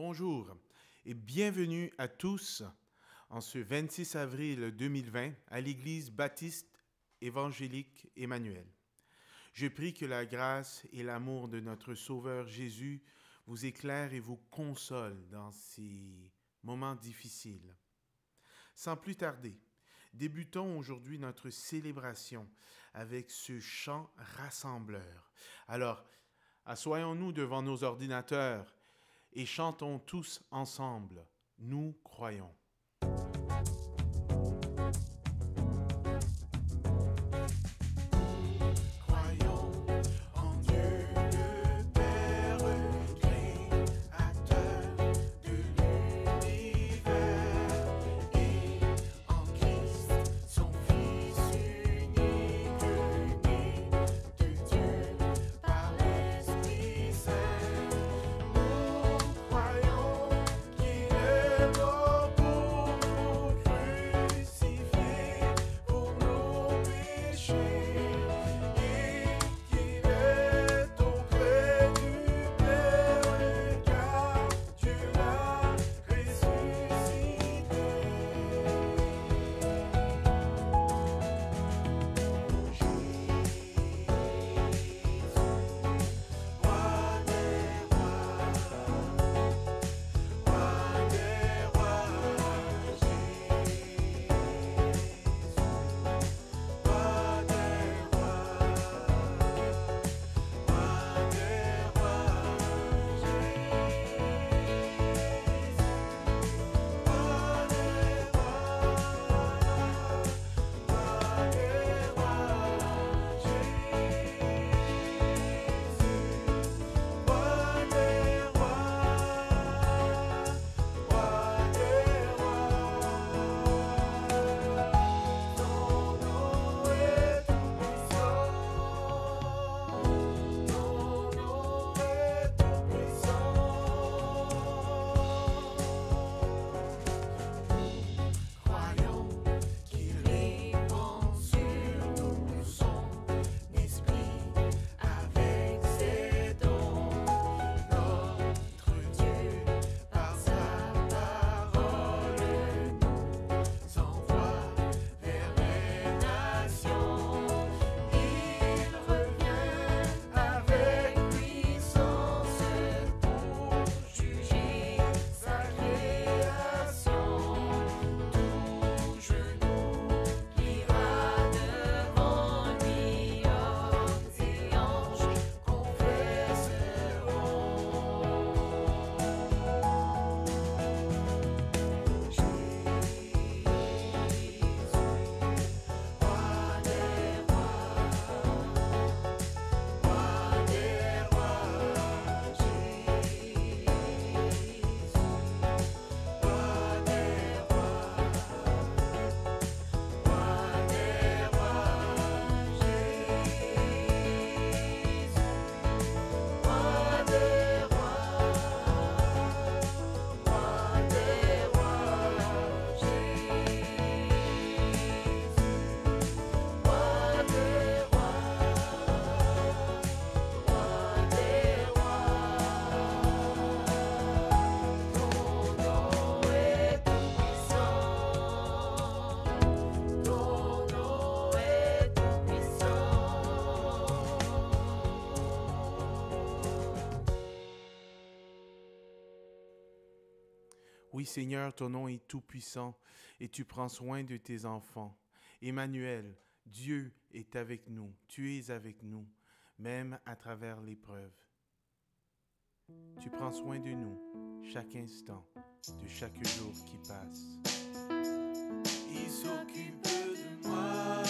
Bonjour et bienvenue à tous en ce 26 avril 2020 à l'Église baptiste évangélique Emmanuel. Je prie que la grâce et l'amour de notre Sauveur Jésus vous éclairent et vous consolent dans ces moments difficiles. Sans plus tarder, débutons aujourd'hui notre célébration avec ce chant rassembleur. Alors, assoyons-nous devant nos ordinateurs et chantons tous ensemble. Nous croyons. Oui, Seigneur, ton nom est tout-puissant et tu prends soin de tes enfants. Emmanuel, Dieu est avec nous, tu es avec nous, même à travers l'épreuve. Tu prends soin de nous chaque instant, de chaque jour qui passe. Il s'occupe de moi.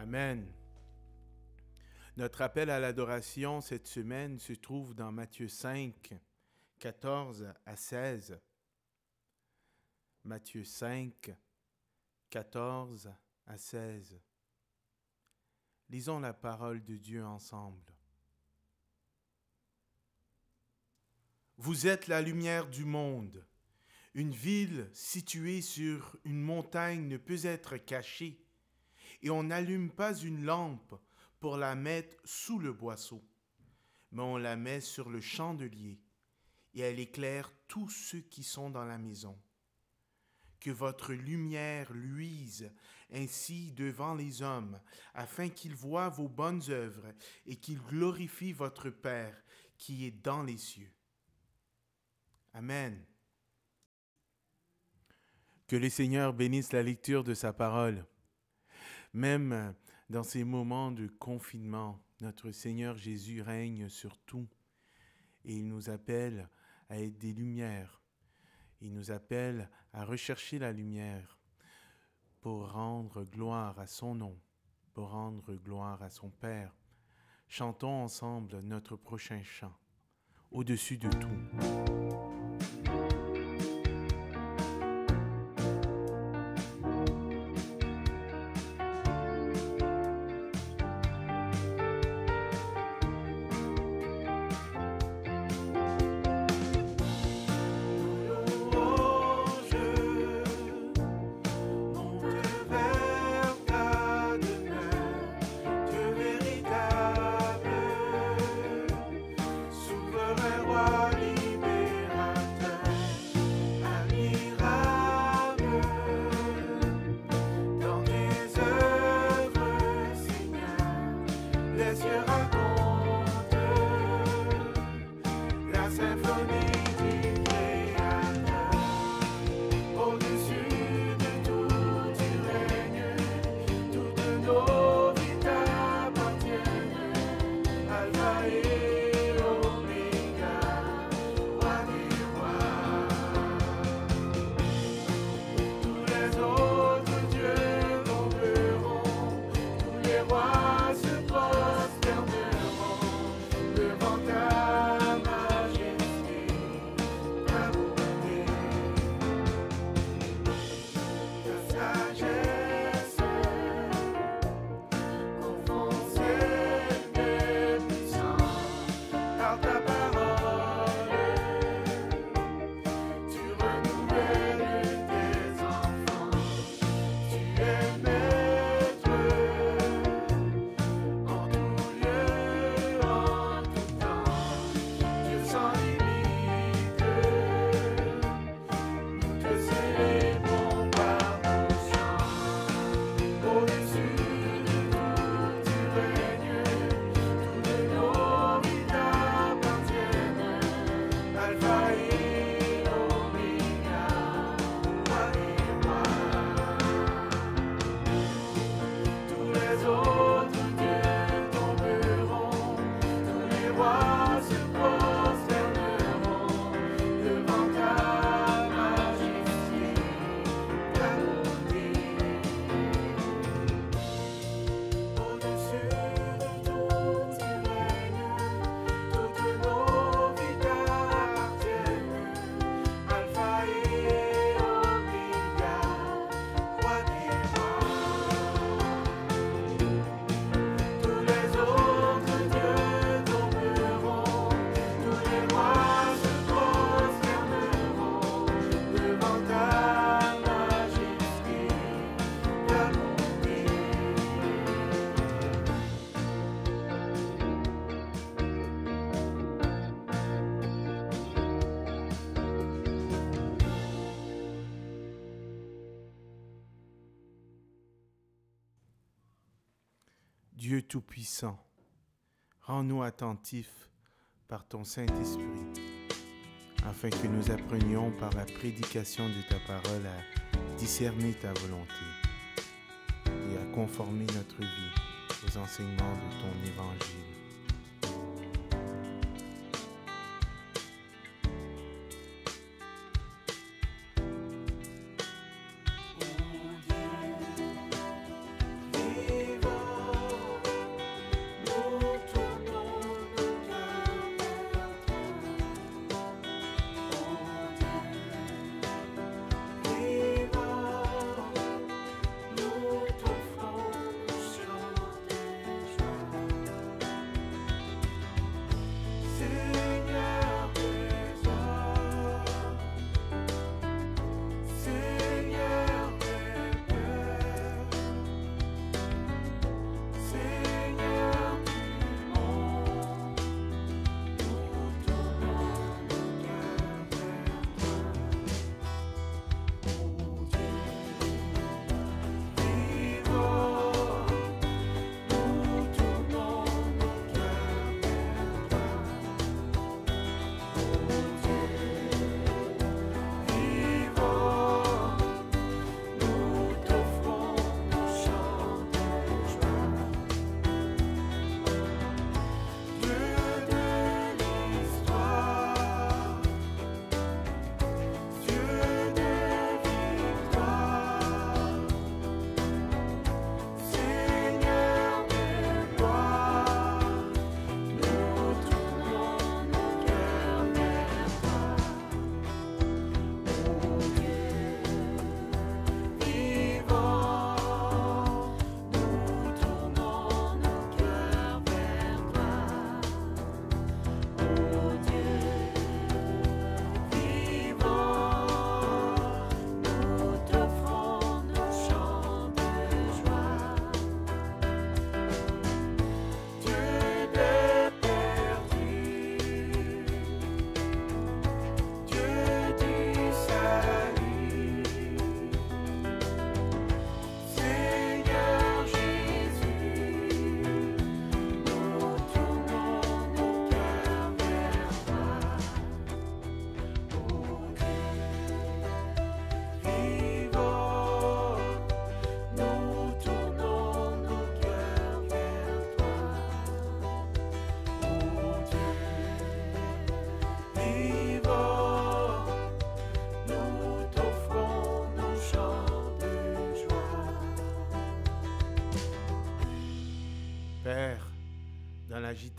Amen. Notre appel à l'adoration cette semaine se trouve dans Matthieu 5, 14 à 16. Matthieu 5, 14 à 16. Lisons la parole de Dieu ensemble. Vous êtes la lumière du monde. Une ville située sur une montagne ne peut être cachée, et on n'allume pas une lampe pour la mettre sous le boisseau, mais on la met sur le chandelier, et elle éclaire tous ceux qui sont dans la maison. Que votre lumière luise ainsi devant les hommes, afin qu'ils voient vos bonnes œuvres et qu'ils glorifient votre Père qui est dans les cieux. Amen. Que le Seigneur bénisse la lecture de sa parole. Même dans ces moments de confinement, notre Seigneur Jésus règne sur tout et il nous appelle à être des lumières. Il nous appelle à rechercher la lumière pour rendre gloire à son nom, pour rendre gloire à son Père. Chantons ensemble notre prochain chant, au-dessus de tout. Dieu Tout-Puissant, rends-nous attentifs par ton Saint-Esprit, afin que nous apprenions par la prédication de ta parole à discerner ta volonté et à conformer notre vie aux enseignements de ton Évangile. Vivant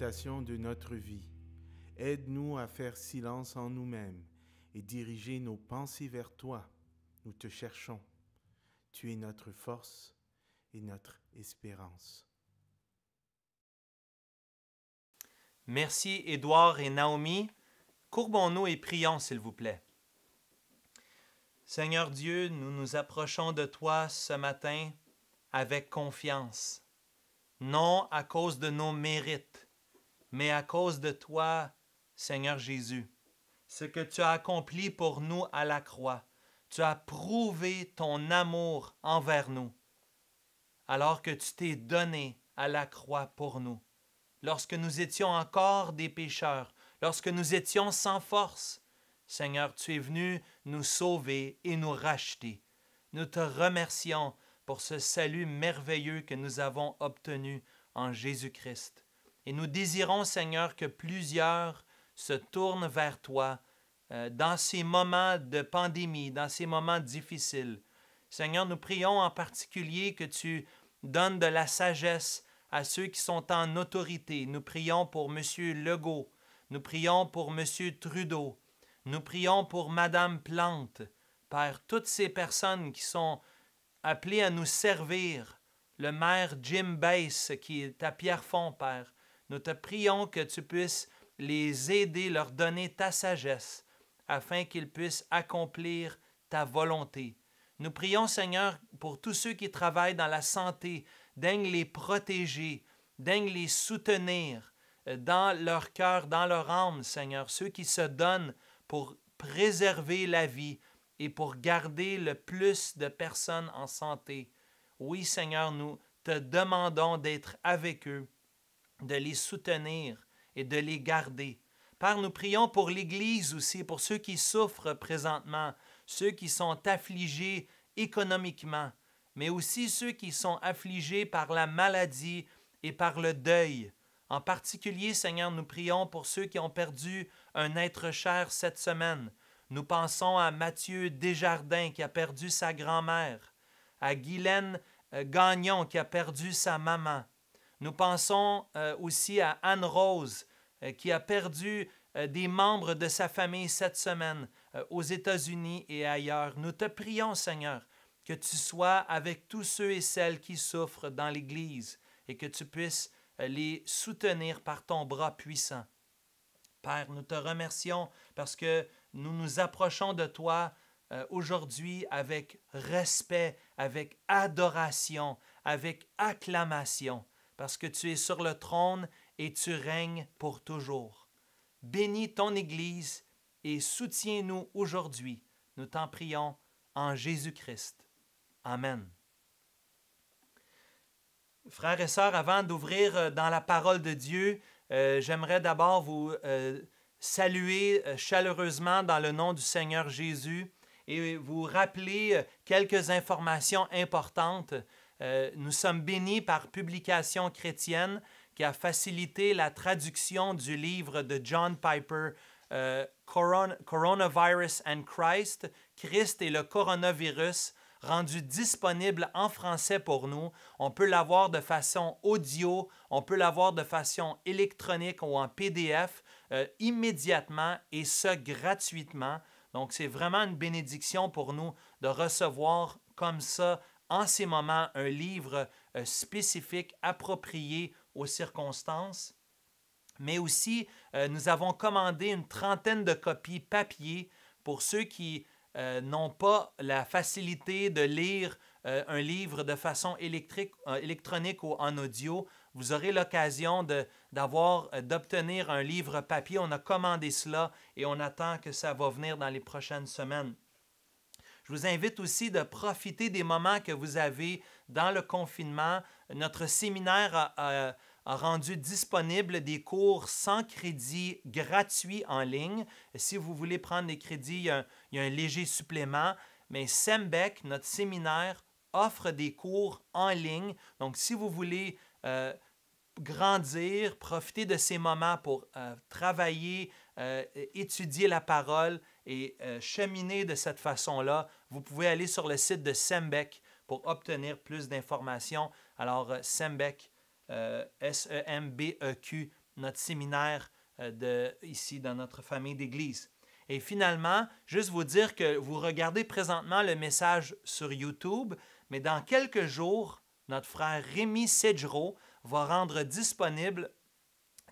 l'agitation de notre vie. Aide-nous à faire silence en nous-mêmes et diriger nos pensées vers toi. Nous te cherchons. Tu es notre force et notre espérance. Merci Édouard et Naomi. Courbons-nous et prions, s'il vous plaît. Seigneur Dieu, nous nous approchons de toi ce matin avec confiance, non à cause de nos mérites, mais à cause de toi, Seigneur Jésus. Ce que tu as accompli pour nous à la croix, tu as prouvé ton amour envers nous, alors que tu t'es donné à la croix pour nous. Lorsque nous étions encore des pécheurs, lorsque nous étions sans force, Seigneur, tu es venu nous sauver et nous racheter. Nous te remercions pour ce salut merveilleux que nous avons obtenu en Jésus-Christ. Et nous désirons, Seigneur, que plusieurs se tournent vers toi dans ces moments de pandémie, dans ces moments difficiles. Seigneur, nous prions en particulier que tu donnes de la sagesse à ceux qui sont en autorité. Nous prions pour M. Legault, nous prions pour M. Trudeau, nous prions pour Mme Plante, Père, toutes ces personnes qui sont appelées à nous servir, le maire Jim Bass qui est à Pierrefonds, Père, nous te prions que tu puisses les aider, leur donner ta sagesse, afin qu'ils puissent accomplir ta volonté. Nous prions, Seigneur, pour tous ceux qui travaillent dans la santé, daigne les protéger, daigne les soutenir dans leur cœur, dans leur âme, Seigneur, ceux qui se donnent pour préserver la vie et pour garder le plus de personnes en santé. Oui, Seigneur, nous te demandons d'être avec eux, de les soutenir et de les garder. Père, nous prions pour l'Église aussi, pour ceux qui souffrent présentement, ceux qui sont affligés économiquement, mais aussi ceux qui sont affligés par la maladie et par le deuil. En particulier, Seigneur, nous prions pour ceux qui ont perdu un être cher cette semaine. Nous pensons à Mathieu Desjardins qui a perdu sa grand-mère, à Guylaine Gagnon qui a perdu sa maman. Nous pensons aussi à Anne-Rose qui a perdu des membres de sa famille cette semaine aux États-Unis et ailleurs. Nous te prions, Seigneur, que tu sois avec tous ceux et celles qui souffrent dans l'Église et que tu puisses les soutenir par ton bras puissant. Père, nous te remercions parce que nous nous approchons de toi aujourd'hui avec respect, avec adoration, avec acclamation, parce que tu es sur le trône et tu règnes pour toujours. Bénis ton Église et soutiens-nous aujourd'hui. Nous t'en prions en Jésus-Christ. Amen. Frères et sœurs, avant d'ouvrir dans la parole de Dieu, j'aimerais d'abord vous saluer chaleureusement dans le nom du Seigneur Jésus et vous rappeler quelques informations importantes. Nous sommes bénis par Publication chrétienne qui a facilité la traduction du livre de John Piper, Coronavirus and Christ, Christ et le coronavirus, rendu disponible en français pour nous. On peut l'avoir de façon audio, on peut l'avoir de façon électronique ou en PDF immédiatement et ce gratuitement. Donc, c'est vraiment une bénédiction pour nous de recevoir comme ça, en ces moments, un livre spécifique, approprié aux circonstances. Mais aussi, nous avons commandé une trentaine de copies papier pour ceux qui n'ont pas la facilité de lire un livre de façon électronique ou en audio. Vous aurez l'occasion d'obtenir un livre papier. On a commandé cela et on attend que ça va venir dans les prochaines semaines. Je vous invite aussi de profiter des moments que vous avez dans le confinement. Notre séminaire a rendu disponible des cours sans crédit gratuits en ligne. Si vous voulez prendre des crédits, il y a un léger supplément. Mais Sembec, notre séminaire, offre des cours en ligne. Donc, si vous voulez grandir, profiter de ces moments pour travailler, étudier la parole et cheminer de cette façon-là, vous pouvez aller sur le site de Sembec pour obtenir plus d'informations. Alors, Sembec, notre séminaire ici dans notre famille d'Église. Et finalement, juste vous dire que vous regardez présentement le message sur YouTube, mais dans quelques jours, notre frère Rémi Sedgero va rendre disponible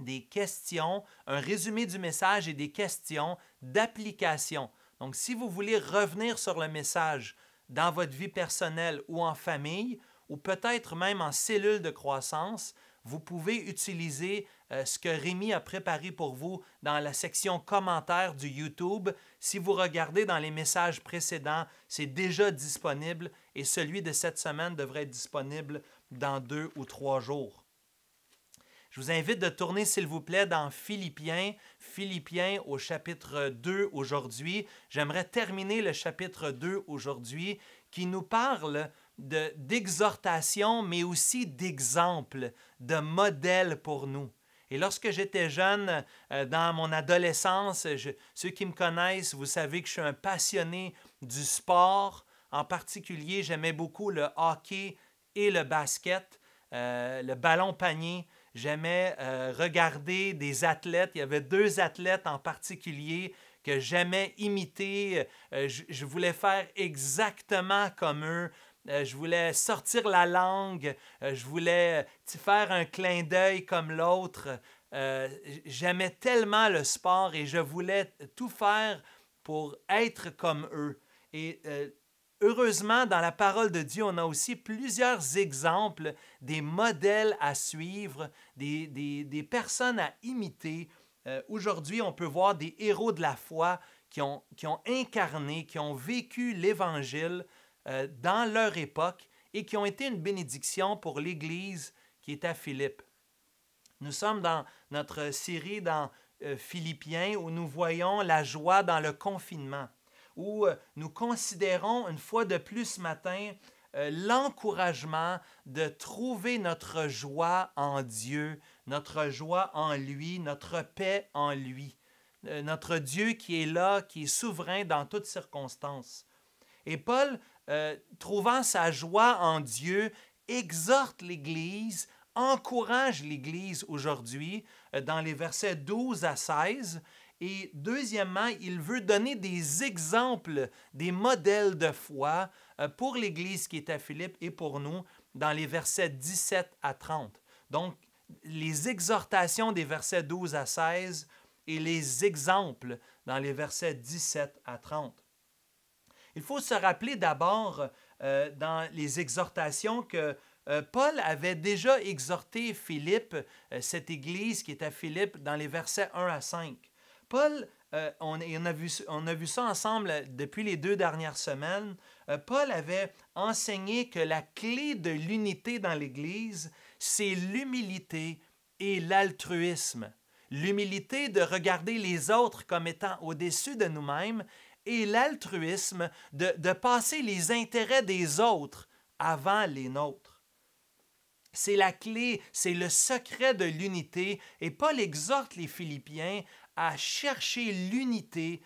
des questions, un résumé du message et des questions d'application. Donc, si vous voulez revenir sur le message dans votre vie personnelle ou en famille, ou peut-être même en cellule de croissance, vous pouvez utiliser ce que Rémi a préparé pour vous dans la section commentaires du YouTube. Si vous regardez dans les messages précédents, c'est déjà disponible et celui de cette semaine devrait être disponible dans 2 ou 3 jours. Je vous invite de tourner, s'il vous plaît, dans Philippiens au chapitre 2 aujourd'hui. J'aimerais terminer le chapitre 2 aujourd'hui qui nous parle d'exhortation, mais aussi d'exemple, de modèle pour nous. Et lorsque j'étais jeune, dans mon adolescence, ceux qui me connaissent, vous savez que je suis un passionné du sport. En particulier, j'aimais beaucoup le hockey et le basket, le ballon panier. J'aimais regarder des athlètes. Il y avait 2 athlètes en particulier que j'aimais imiter. Je voulais faire exactement comme eux. Je voulais sortir la langue. Je voulais faire un clin d'œil comme l'autre. J'aimais tellement le sport et je voulais tout faire pour être comme eux. Et heureusement, dans la parole de Dieu, on a aussi plusieurs exemples, des modèles à suivre, des personnes à imiter. Aujourd'hui, on peut voir des héros de la foi qui ont incarné, qui ont vécu l'Évangile dans leur époque et qui ont été une bénédiction pour l'Église qui est à Philippe. Nous sommes dans notre série dans Philippiens où nous voyons la joie dans le confinement, où nous considérons une fois de plus ce matin l'encouragement de trouver notre joie en Dieu, notre joie en lui, notre paix en lui. Notre Dieu qui est là, qui est souverain dans toutes circonstances. Et Paul, trouvant sa joie en Dieu, exhorte l'Église, encourage l'Église aujourd'hui dans les versets 12 à 16. Et deuxièmement, il veut donner des exemples, des modèles de foi pour l'Église qui est à Philippe et pour nous dans les versets 17 à 30. Donc, les exhortations des versets 12 à 16 et les exemples dans les versets 17 à 30. Il faut se rappeler d'abord dans les exhortations que Paul avait déjà exhorté Philippe, cette Église qui est à Philippe, dans les versets 1 à 5. Paul, on a vu ça ensemble depuis les 2 dernières semaines. Paul avait enseigné que la clé de l'unité dans l'Église, c'est l'humilité et l'altruisme. L'humilité de regarder les autres comme étant au-dessus de nous-mêmes et l'altruisme de passer les intérêts des autres avant les nôtres. C'est la clé, c'est le secret de l'unité et Paul exhorte les Philippiens à chercher l'unité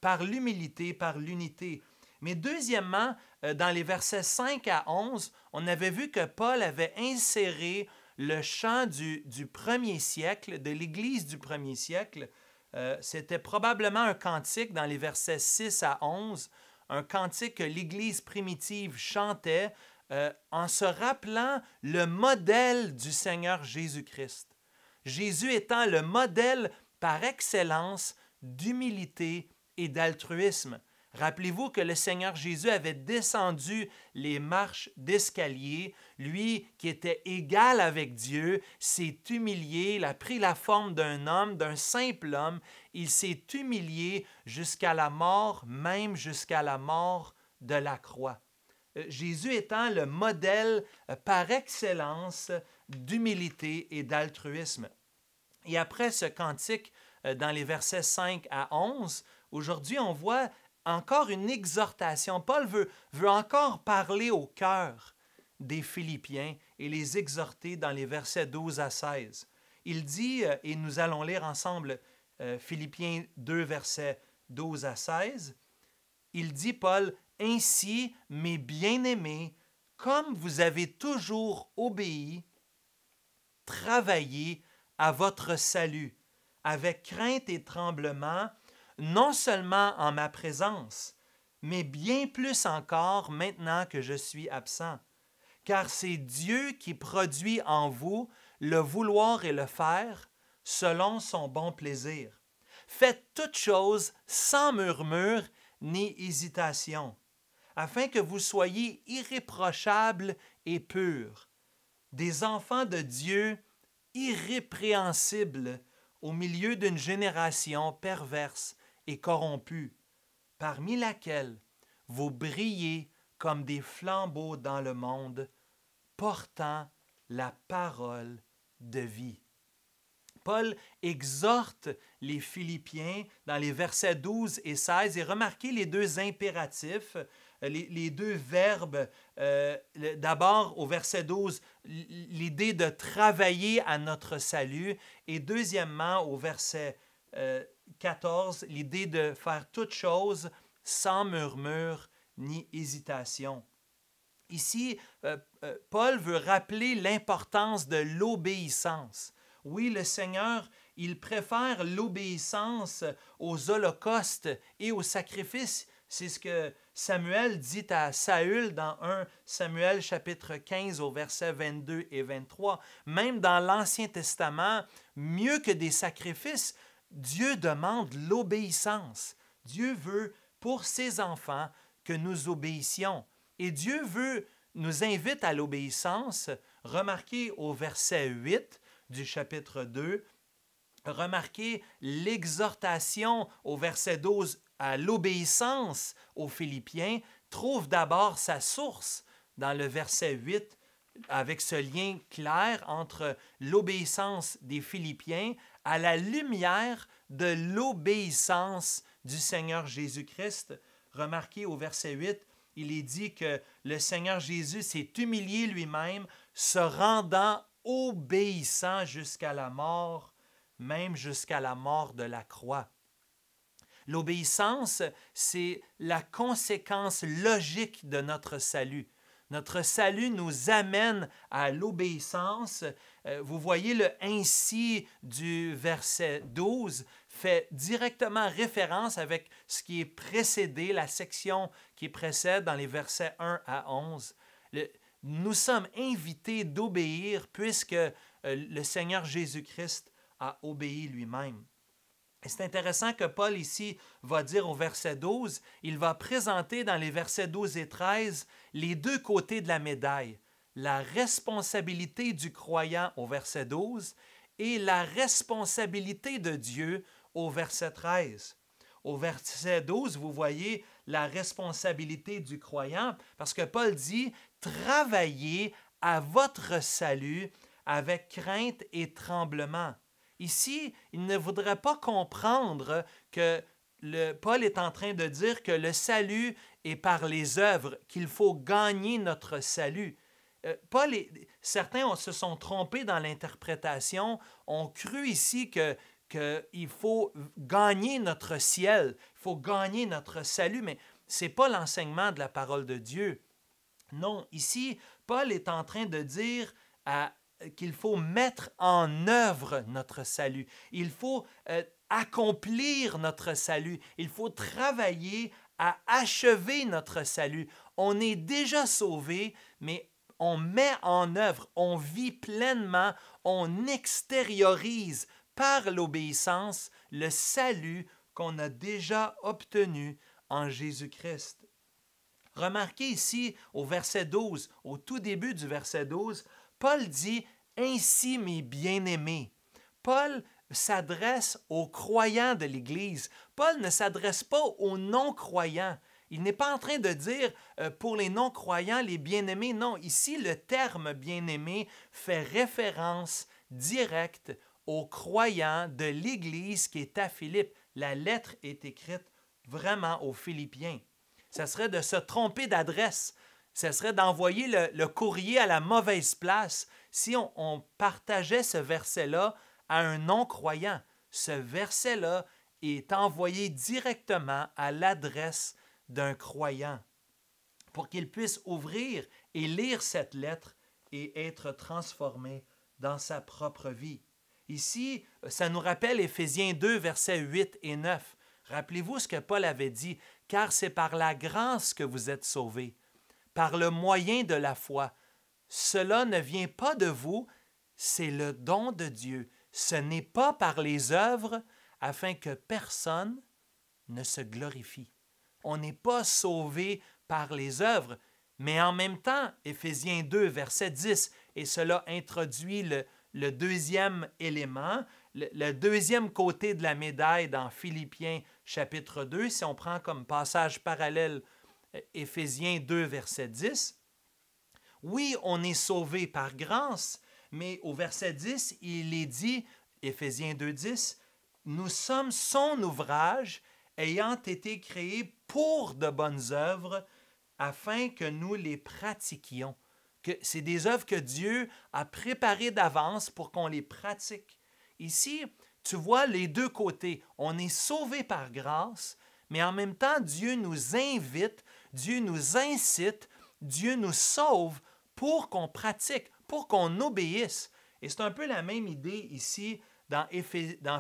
par l'humilité, par l'unité. Mais deuxièmement, dans les versets 5 à 11, on avait vu que Paul avait inséré le chant du premier siècle, de l'Église du premier siècle. C'était probablement un cantique dans les versets 6 à 11, un cantique que l'Église primitive chantait en se rappelant le modèle du Seigneur Jésus-Christ. Jésus étant le modèle par excellence d'humilité et d'altruisme. Rappelez-vous que le Seigneur Jésus avait descendu les marches d'escalier. Lui qui était égal avec Dieu s'est humilié, il a pris la forme d'un homme, d'un simple homme. Il s'est humilié jusqu'à la mort, même jusqu'à la mort de la croix. Jésus étant le modèle par excellence d'humilité et d'altruisme. Et après ce cantique, dans les versets 5 à 11, aujourd'hui on voit encore une exhortation. Paul veut encore parler au cœur des Philippiens et les exhorter dans les versets 12 à 16. Il dit, et nous allons lire ensemble Philippiens 2, versets 12 à 16, il dit, Paul, « Ainsi, mes bien-aimés, comme vous avez toujours obéi, travaillez à votre salut, avec crainte et tremblement, non seulement en ma présence, mais bien plus encore maintenant que je suis absent. Car c'est Dieu qui produit en vous le vouloir et le faire selon son bon plaisir. Faites toutes choses sans murmure ni hésitation, afin que vous soyez irréprochables et purs, des enfants de Dieu irrépréhensibles au milieu d'une génération perverse et corrompue, parmi laquelle vous brillez comme des flambeaux dans le monde, portant la parole de vie. Paul exhorte les Philippiens dans les versets 12 et 16 et remarquez les deux impératifs, les deux verbes. D'abord, au verset 12, l'idée de travailler à notre salut et deuxièmement, au verset 14, l'idée de faire toutes choses sans murmure ni hésitation. Ici, Paul veut rappeler l'importance de l'obéissance. Oui, le Seigneur, il préfère l'obéissance aux holocaustes et aux sacrifices. C'est ce que Samuel dit à Saül dans 1 Samuel chapitre 15 au verset 22 et 23. Même dans l'Ancien Testament, mieux que des sacrifices, Dieu demande l'obéissance. Dieu veut pour ses enfants que nous obéissions. Et Dieu nous invite à l'obéissance. Remarquez au verset 8 du chapitre 2, remarquez l'exhortation au verset 12 à l'obéissance aux Philippiens, trouve d'abord sa source dans le verset 8, avec ce lien clair entre l'obéissance des Philippiens à la lumière de l'obéissance du Seigneur Jésus-Christ. Remarquez au verset 8, il est dit que le Seigneur Jésus s'est humilié lui-même, se rendant obéissant jusqu'à la mort, même jusqu'à la mort de la croix. L'obéissance, c'est la conséquence logique de notre salut. Notre salut nous amène à l'obéissance. Vous voyez le « ainsi » du verset 12 fait directement référence avec ce qui est précédé, la section qui précède dans les versets 1 à 11. Nous sommes invités d'obéir puisque le Seigneur Jésus-Christ a obéi lui-même. Et c'est intéressant que Paul ici va dire au verset 12, il va présenter dans les versets 12 et 13 les deux côtés de la médaille, la responsabilité du croyant au verset 12 et la responsabilité de Dieu au verset 13. Au verset 12, vous voyez la responsabilité du croyant parce que Paul dit « Travaillez à votre salut avec crainte et tremblement ». Ici, il ne voudrait pas comprendre que Paul est en train de dire que le salut est par les œuvres, qu'il faut gagner notre salut. Certains se sont trompés dans l'interprétation, ont cru ici qu'il faut gagner notre ciel, il faut gagner notre salut, mais ce n'est pas l'enseignement de la parole de Dieu. Non, ici, Paul est en train de dire qu'il faut mettre en œuvre notre salut. Il faut accomplir notre salut. Il faut travailler à achever notre salut. On est déjà sauvé, mais on met en œuvre, on vit pleinement, on extériorise par l'obéissance le salut qu'on a déjà obtenu en Jésus-Christ. Remarquez ici au verset 12, au tout début du verset 12, Paul dit « Ainsi, mes bien-aimés ». Paul s'adresse aux croyants de l'Église. Paul ne s'adresse pas aux non-croyants. Il n'est pas en train de dire pour les non-croyants, les bien-aimés. Non, ici, le terme « bien-aimé » fait référence directe aux croyants de l'Église qui est à Philippe. La lettre est écrite vraiment aux Philippiens. Ça serait de se tromper d'adresse. Ce serait d'envoyer le courrier à la mauvaise place si on partageait ce verset-là à un non-croyant. Ce verset-là est envoyé directement à l'adresse d'un croyant pour qu'il puisse ouvrir et lire cette lettre et être transformé dans sa propre vie. Ici, ça nous rappelle Éphésiens 2, versets 8 et 9. Rappelez-vous ce que Paul avait dit, « Car c'est par la grâce que vous êtes sauvés, par le moyen de la foi. Cela ne vient pas de vous, c'est le don de Dieu. Ce n'est pas par les œuvres, afin que personne ne se glorifie. » On n'est pas sauvé par les œuvres, mais en même temps, Éphésiens 2, verset 10, et cela introduit le deuxième élément, le deuxième côté de la médaille dans Philippiens chapitre 2, si on prend comme passage parallèle Éphésiens 2, verset 10. Oui, on est sauvé par grâce, mais au verset 10, il est dit, Éphésiens 2, 10, « Nous sommes son ouvrage, ayant été créés pour de bonnes œuvres, afin que nous les pratiquions. » C'est des œuvres que Dieu a préparées d'avance pour qu'on les pratique. Ici, tu vois les deux côtés. On est sauvé par grâce, mais en même temps, Dieu nous invite, Dieu nous incite, Dieu nous sauve pour qu'on pratique, pour qu'on obéisse. Et c'est un peu la même idée ici dans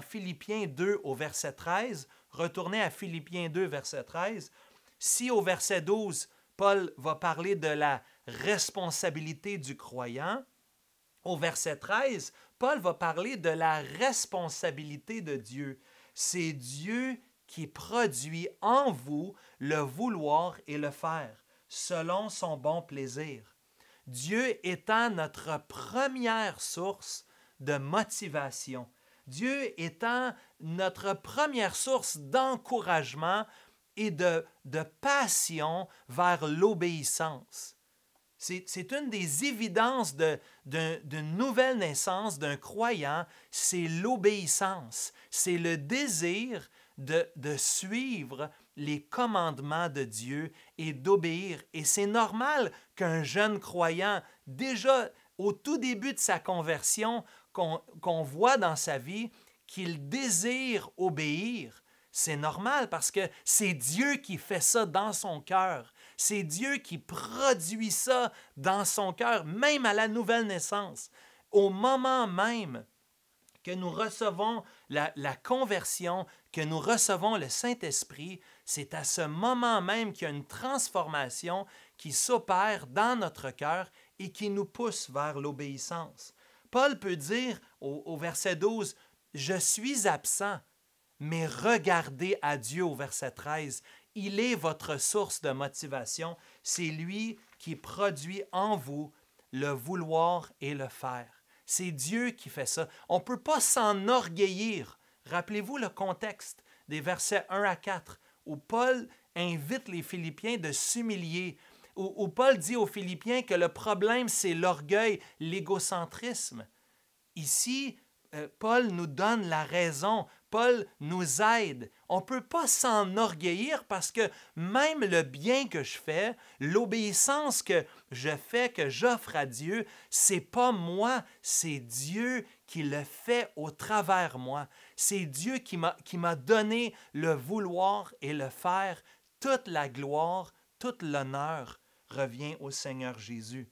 Philippiens 2 au verset 13. Retournez à Philippiens 2, verset 13. Si au verset 12, Paul va parler de la responsabilité du croyant, au verset 13, Paul va parler de la responsabilité de Dieu. C'est Dieu qui produit en vous le vouloir et le faire, selon son bon plaisir. Dieu étant notre première source de motivation, Dieu étant notre première source d'encouragement et de passion vers l'obéissance. C'est une des évidences d'une nouvelle naissance, d'un croyant, c'est l'obéissance, c'est le désir de suivre les commandements de Dieu et d'obéir. Et c'est normal qu'un jeune croyant, déjà au tout début de sa conversion, qu'on voit dans sa vie, qu'il désire obéir. C'est normal parce que c'est Dieu qui fait ça dans son cœur. C'est Dieu qui produit ça dans son cœur, même à la nouvelle naissance. Au moment même que nous recevons la conversion, que nous recevons le Saint-Esprit, c'est à ce moment même qu'il y a une transformation qui s'opère dans notre cœur et qui nous pousse vers l'obéissance. Paul peut dire au verset 12, « Je suis absent », mais regardez à Dieu au verset 13. Il est votre source de motivation. C'est lui qui produit en vous le vouloir et le faire. C'est Dieu qui fait ça. On ne peut pas s'enorgueillir. Rappelez-vous le contexte des versets 1 à 4, où Paul invite les Philippiens de s'humilier, où Paul dit aux Philippiens que le problème, c'est l'orgueil, l'égocentrisme. Ici, Paul nous donne la raison. Paul nous aide. On ne peut pas s'enorgueillir parce que même le bien que je fais, l'obéissance que je fais, que j'offre à Dieu, c'est pas moi, c'est Dieu qui le fait au travers moi. C'est Dieu qui m'a donné le vouloir et le faire. Toute la gloire, tout l'honneur revient au Seigneur Jésus.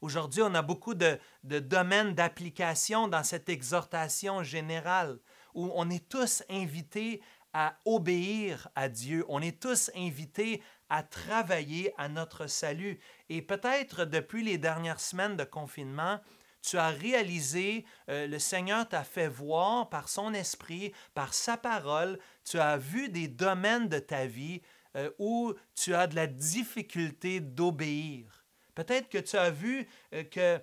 Aujourd'hui, on a beaucoup de domaines d'application dans cette exhortation générale où on est tous invités à obéir à Dieu. On est tous invités à travailler à notre salut. Et peut-être depuis les dernières semaines de confinement, tu as réalisé, le Seigneur t'a fait voir par son esprit, par sa parole, tu as vu des domaines de ta vie où tu as de la difficulté d'obéir. Peut-être que tu as vu que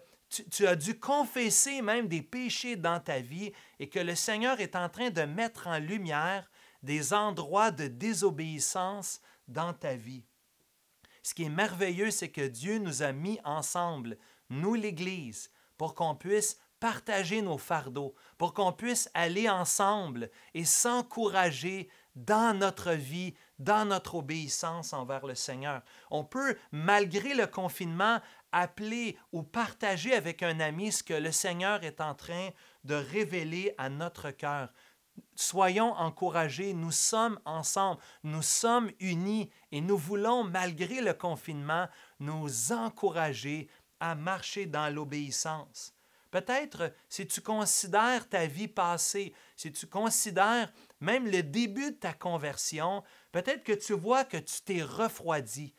tu as dû confesser même des péchés dans ta vie et que le Seigneur est en train de mettre en lumière des endroits de désobéissance dans ta vie. Ce qui est merveilleux, c'est que Dieu nous a mis ensemble, nous l'Église, pour qu'on puisse partager nos fardeaux, pour qu'on puisse aller ensemble et s'encourager dans notre vie, dans notre obéissance envers le Seigneur. On peut, malgré le confinement, appeler ou partager avec un ami ce que le Seigneur est en train de révéler à notre cœur. Soyons encouragés, nous sommes ensemble, nous sommes unis et nous voulons, malgré le confinement, nous encourager à marcher dans l'obéissance. Peut-être si tu considères ta vie passée, si tu considères même le début de ta conversion, peut-être que tu vois que tu t'es refroidi.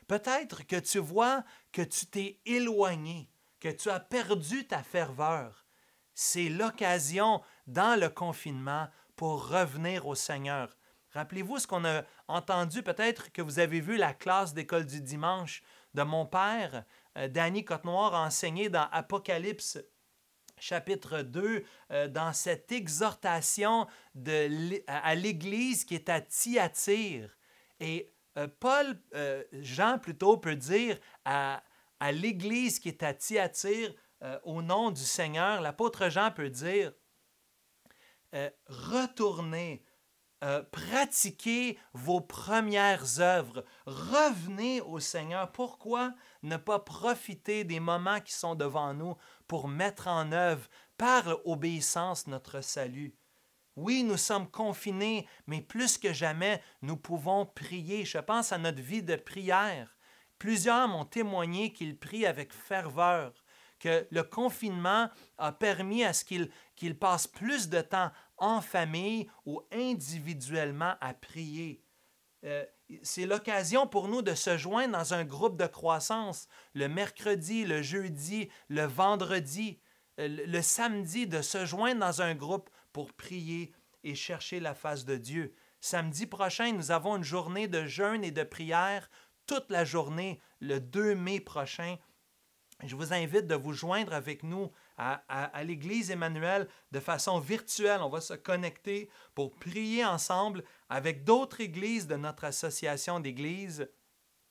Peut-être que tu vois que tu t'es éloigné, que tu as perdu ta ferveur. C'est l'occasion dans le confinement pour revenir au Seigneur. Rappelez-vous ce qu'on a entendu, peut-être que vous avez vu la classe d'école du dimanche de mon père, Danny Côte-Noire, a enseigné dans Apocalypse chapitre 2, dans cette exhortation à l'Église qui est à Thyatire. Et Jean plutôt peut dire à l'Église qui est à Thyatire, au nom du Seigneur, l'apôtre Jean peut dire, retournez, pratiquez vos premières œuvres, revenez au Seigneur. Pourquoi ne pas profiter des moments qui sont devant nous pour mettre en œuvre par obéissance notre salut? Oui, nous sommes confinés, mais plus que jamais, nous pouvons prier. Je pense à notre vie de prière. Plusieurs m'ont témoigné qu'ils prient avec ferveur, que le confinement a permis à ce qu'ils passent plus de temps en famille ou individuellement à prier. C'est l'occasion pour nous de se joindre dans un groupe de croissance le mercredi, le jeudi, le vendredi, le samedi, de se joindre dans un groupe pour prier et chercher la face de Dieu. Samedi prochain, nous avons une journée de jeûne et de prière toute la journée, le 2 mai prochain. Je vous invite de vous joindre avec nous à l'Église Emmanuel de façon virtuelle. On va se connecter pour prier ensemble avec d'autres églises de notre association d'églises,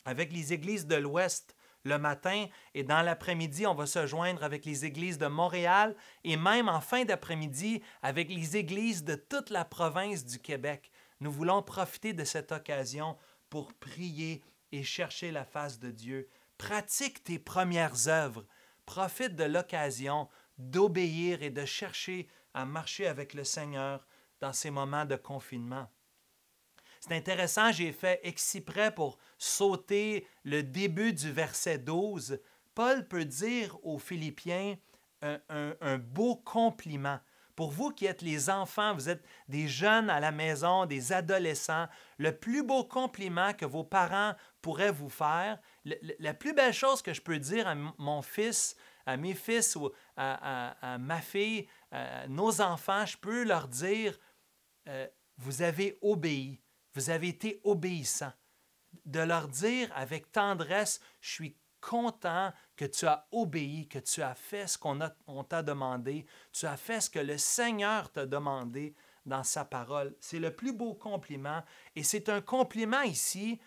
avec les églises de l'Ouest le matin, et dans l'après-midi, on va se joindre avec les églises de Montréal et même en fin d'après-midi avec les églises de toute la province du Québec. Nous voulons profiter de cette occasion pour prier et chercher la face de Dieu. Pratique tes premières œuvres. Profite de l'occasion d'obéir et de chercher à marcher avec le Seigneur dans ces moments de confinement. C'est intéressant, j'ai fait exprès pour sauter le début du verset 12. Paul peut dire aux Philippiens un beau compliment. Pour vous qui êtes les enfants, vous êtes des jeunes à la maison, des adolescents, le plus beau compliment que vos parents pourraient vous faire, la plus belle chose que je peux dire à mon fils, à mes fils ou à ma fille, à nos enfants, je peux leur dire, vous avez obéi, vous avez été obéissants. De leur dire avec tendresse, je suis content que tu as obéi, que tu as fait ce qu'on t'a demandé, tu as fait ce que le Seigneur t'a demandé dans sa parole. C'est le plus beau compliment et c'est un compliment ici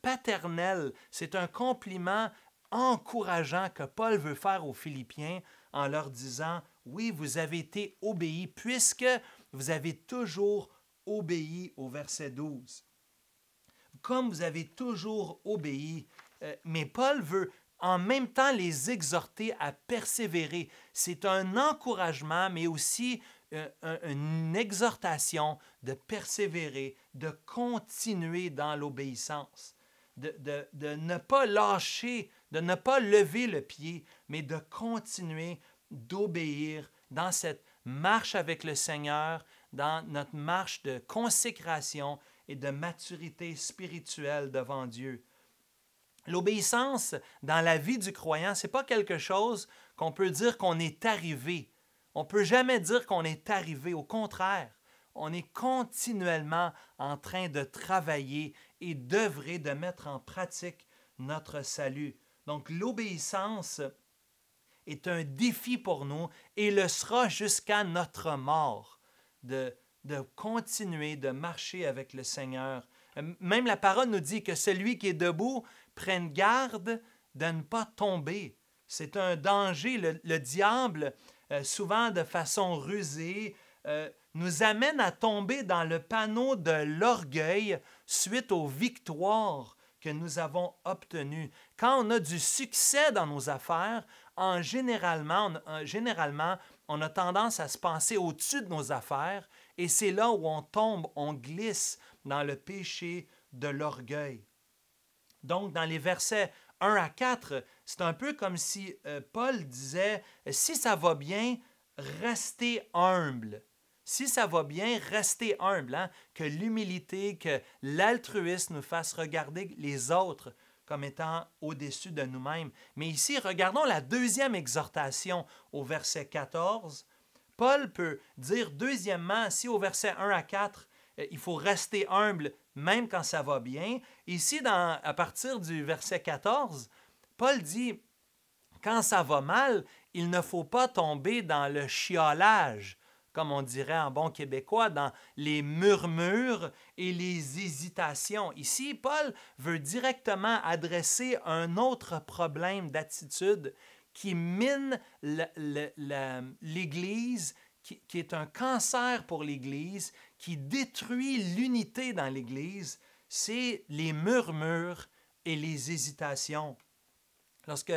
paternel, c'est un compliment encourageant que Paul veut faire aux Philippiens en leur disant, oui, vous avez été obéis puisque vous avez toujours obéi au verset 12. Comme vous avez toujours obéi, mais Paul veut en même temps les exhorter à persévérer. C'est un encouragement, mais aussi une exhortation de persévérer, de continuer dans l'obéissance, de ne pas lâcher, de ne pas lever le pied, mais de continuer d'obéir dans cette marche avec le Seigneur, dans notre marche de consécration et de maturité spirituelle devant Dieu. L'obéissance dans la vie du croyant, ce n'est pas quelque chose qu'on peut dire qu'on est arrivé. On ne peut jamais dire qu'on est arrivé. Au contraire, on est continuellement en train de travailler et d'œuvrer, de mettre en pratique notre salut. Donc l'obéissance est un défi pour nous et le sera jusqu'à notre mort de continuer de marcher avec le Seigneur. Même la parole nous dit que celui qui est debout prenne garde de ne pas tomber. C'est un danger. Le diable, souvent de façon rusée, nous amène à tomber dans le panneau de l'orgueil suite aux victoires que nous avons obtenues. Quand on a du succès dans nos affaires, généralement, on a tendance à se penser au-dessus de nos affaires et c'est là où on tombe, on glisse dans le péché de l'orgueil. Donc, dans les versets 1 à 4, c'est un peu comme si Paul disait, si ça va bien, restez humble. Si ça va bien, restez humble, hein? Que l'humilité, que l'altruisme nous fasse regarder les autres comme étant au-dessus de nous-mêmes. Mais ici, regardons la deuxième exhortation au verset 14. Paul peut dire deuxièmement, si au verset 1 à 4, il faut rester humble même quand ça va bien. Ici, à partir du verset 14, Paul dit, quand ça va mal, il ne faut pas tomber dans le chiolage, comme on dirait en bon québécois, dans les murmures et les hésitations. Ici, Paul veut directement adresser un autre problème d'attitude qui mine l'Église, qui est un cancer pour l'Église, qui détruit l'unité dans l'Église, c'est les murmures et les hésitations. Lorsque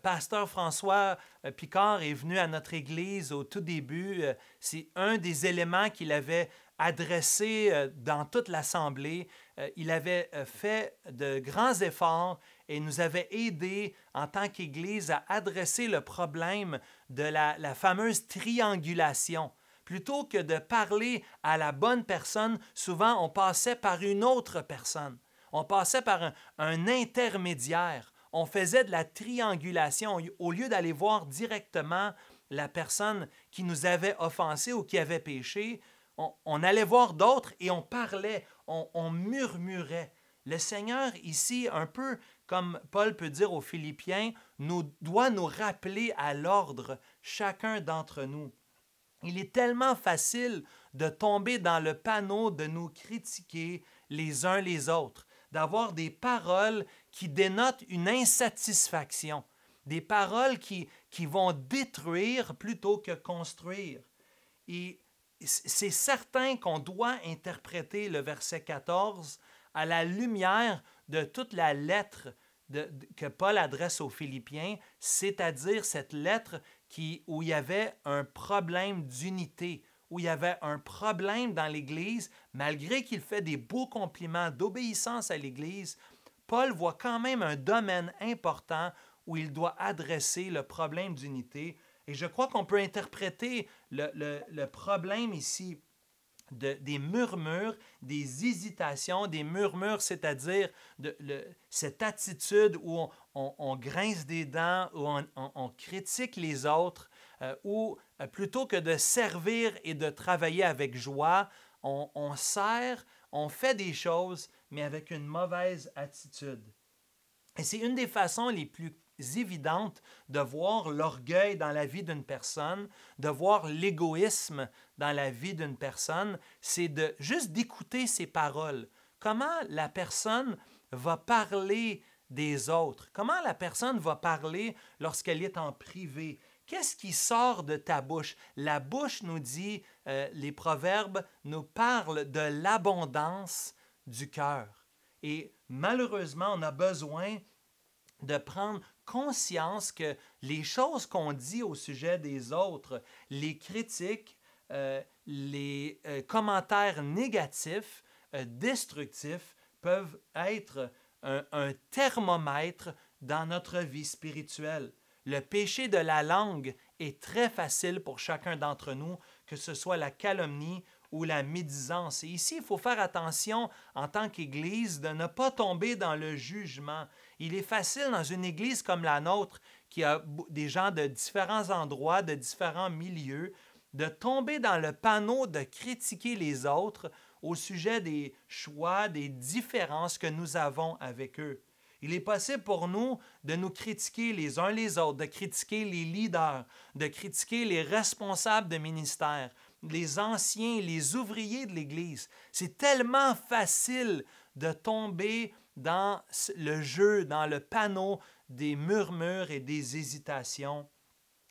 Pasteur François Picard est venu à notre Église au tout début, c'est un des éléments qu'il avait adressé dans toute l'Assemblée. Il avait fait de grands efforts et nous avait aidés en tant qu'Église à adresser le problème de la fameuse triangulation. Plutôt que de parler à la bonne personne, souvent on passait par une autre personne. On passait par un intermédiaire. On faisait de la triangulation. Au lieu d'aller voir directement la personne qui nous avait offensé ou qui avait péché, on allait voir d'autres et on parlait, on murmurait. Le Seigneur ici, un peu comme Paul peut dire aux Philippiens, doit nous rappeler à l'ordre, chacun d'entre nous. Il est tellement facile de tomber dans le panneau de nous critiquer les uns les autres, d'avoir des paroles qui dénotent une insatisfaction, des paroles qui vont détruire plutôt que construire. Et c'est certain qu'on doit interpréter le verset 14 à la lumière de toute la lettre que Paul adresse aux Philippiens, c'est-à-dire cette lettre où il y avait un problème d'unité, où il y avait un problème dans l'Église, malgré qu'il fait des beaux compliments d'obéissance à l'Église, Paul voit quand même un domaine important où il doit adresser le problème d'unité. Et je crois qu'on peut interpréter le problème ici des murmures, des hésitations, des murmures, c'est-à-dire cette attitude où on grince des dents, où on critique les autres, où plutôt que de servir et de travailler avec joie, on sert, on fait des choses, mais avec une mauvaise attitude. Et c'est une des façons les plus évidentes de voir l'orgueil dans la vie d'une personne, de voir l'égoïsme dans la vie d'une personne, c'est juste d'écouter ses paroles. Comment la personne va parler des autres? Comment la personne va parler lorsqu'elle est en privé? Qu'est-ce qui sort de ta bouche? La bouche, nous dit, les proverbes nous parlent de l'abondance du cœur. Et malheureusement, on a besoin de prendre conscience que les choses qu'on dit au sujet des autres, les critiques, les commentaires négatifs, destructifs, peuvent être un thermomètre dans notre vie spirituelle. Le péché de la langue est très facile pour chacun d'entre nous, que ce soit la calomnie ou la médisance. Et ici, il faut faire attention en tant qu'Église de ne pas tomber dans le jugement. Il est facile dans une Église comme la nôtre, qui a des gens de différents endroits, de différents milieux, de tomber dans le panneau de critiquer les autres au sujet des choix, des différences que nous avons avec eux. Il est possible pour nous de nous critiquer les uns les autres, de critiquer les leaders, de critiquer les responsables de ministère, les anciens, les ouvriers de l'Église. C'est tellement facile de tomber dans le jeu, dans le panneau des murmures et des hésitations.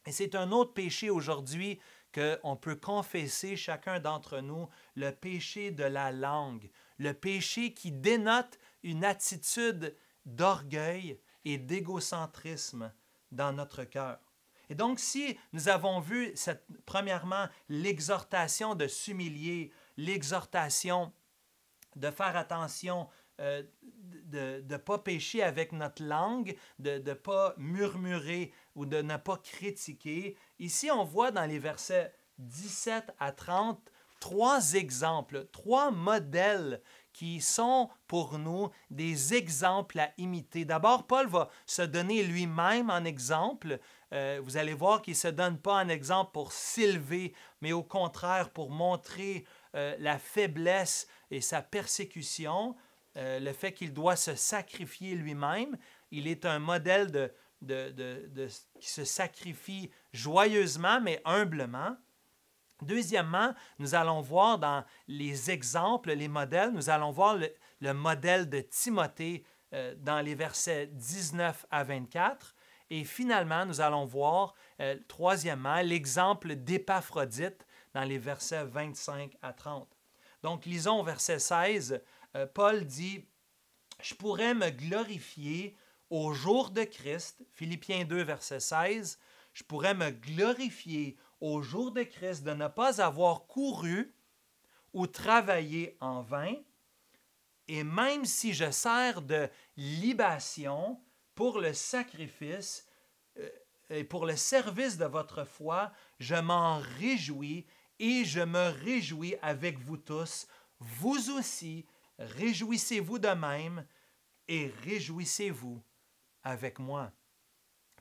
Et c'est un autre péché aujourd'hui qu'on peut confesser chacun d'entre nous, le péché de la langue, le péché qui dénote une attitude d'orgueil et d'égocentrisme dans notre cœur. Et donc, si nous avons vu, premièrement, l'exhortation de s'humilier, l'exhortation de faire attention de ne pas pécher avec notre langue, de ne pas murmurer ou de ne pas critiquer. Ici, on voit dans les versets 17 à 30 trois exemples, trois modèles qui sont pour nous des exemples à imiter. D'abord, Paul va se donner lui-même en exemple. Vous allez voir qu'il ne se donne pas en exemple pour s'élever, mais au contraire pour montrer la faiblesse et sa persécution, le fait qu'il doit se sacrifier lui-même. Il est un modèle qui se sacrifie joyeusement, mais humblement. Deuxièmement, nous allons voir dans les exemples, les modèles, nous allons voir le modèle de Timothée dans les versets 19 à 24. Et finalement, nous allons voir, troisièmement, l'exemple d'Épaphrodite dans les versets 25 à 30. Donc, lisons au verset 16, Paul dit « Je pourrais me glorifier au jour de Christ », Philippiens 2, verset 16, « Je pourrais me glorifier au jour de Christ de ne pas avoir couru ou travaillé en vain, et même si je sers de libation pour le sacrifice et pour le service de votre foi, je m'en réjouis et je me réjouis avec vous tous. Vous aussi, réjouissez-vous de même et réjouissez-vous avec moi. »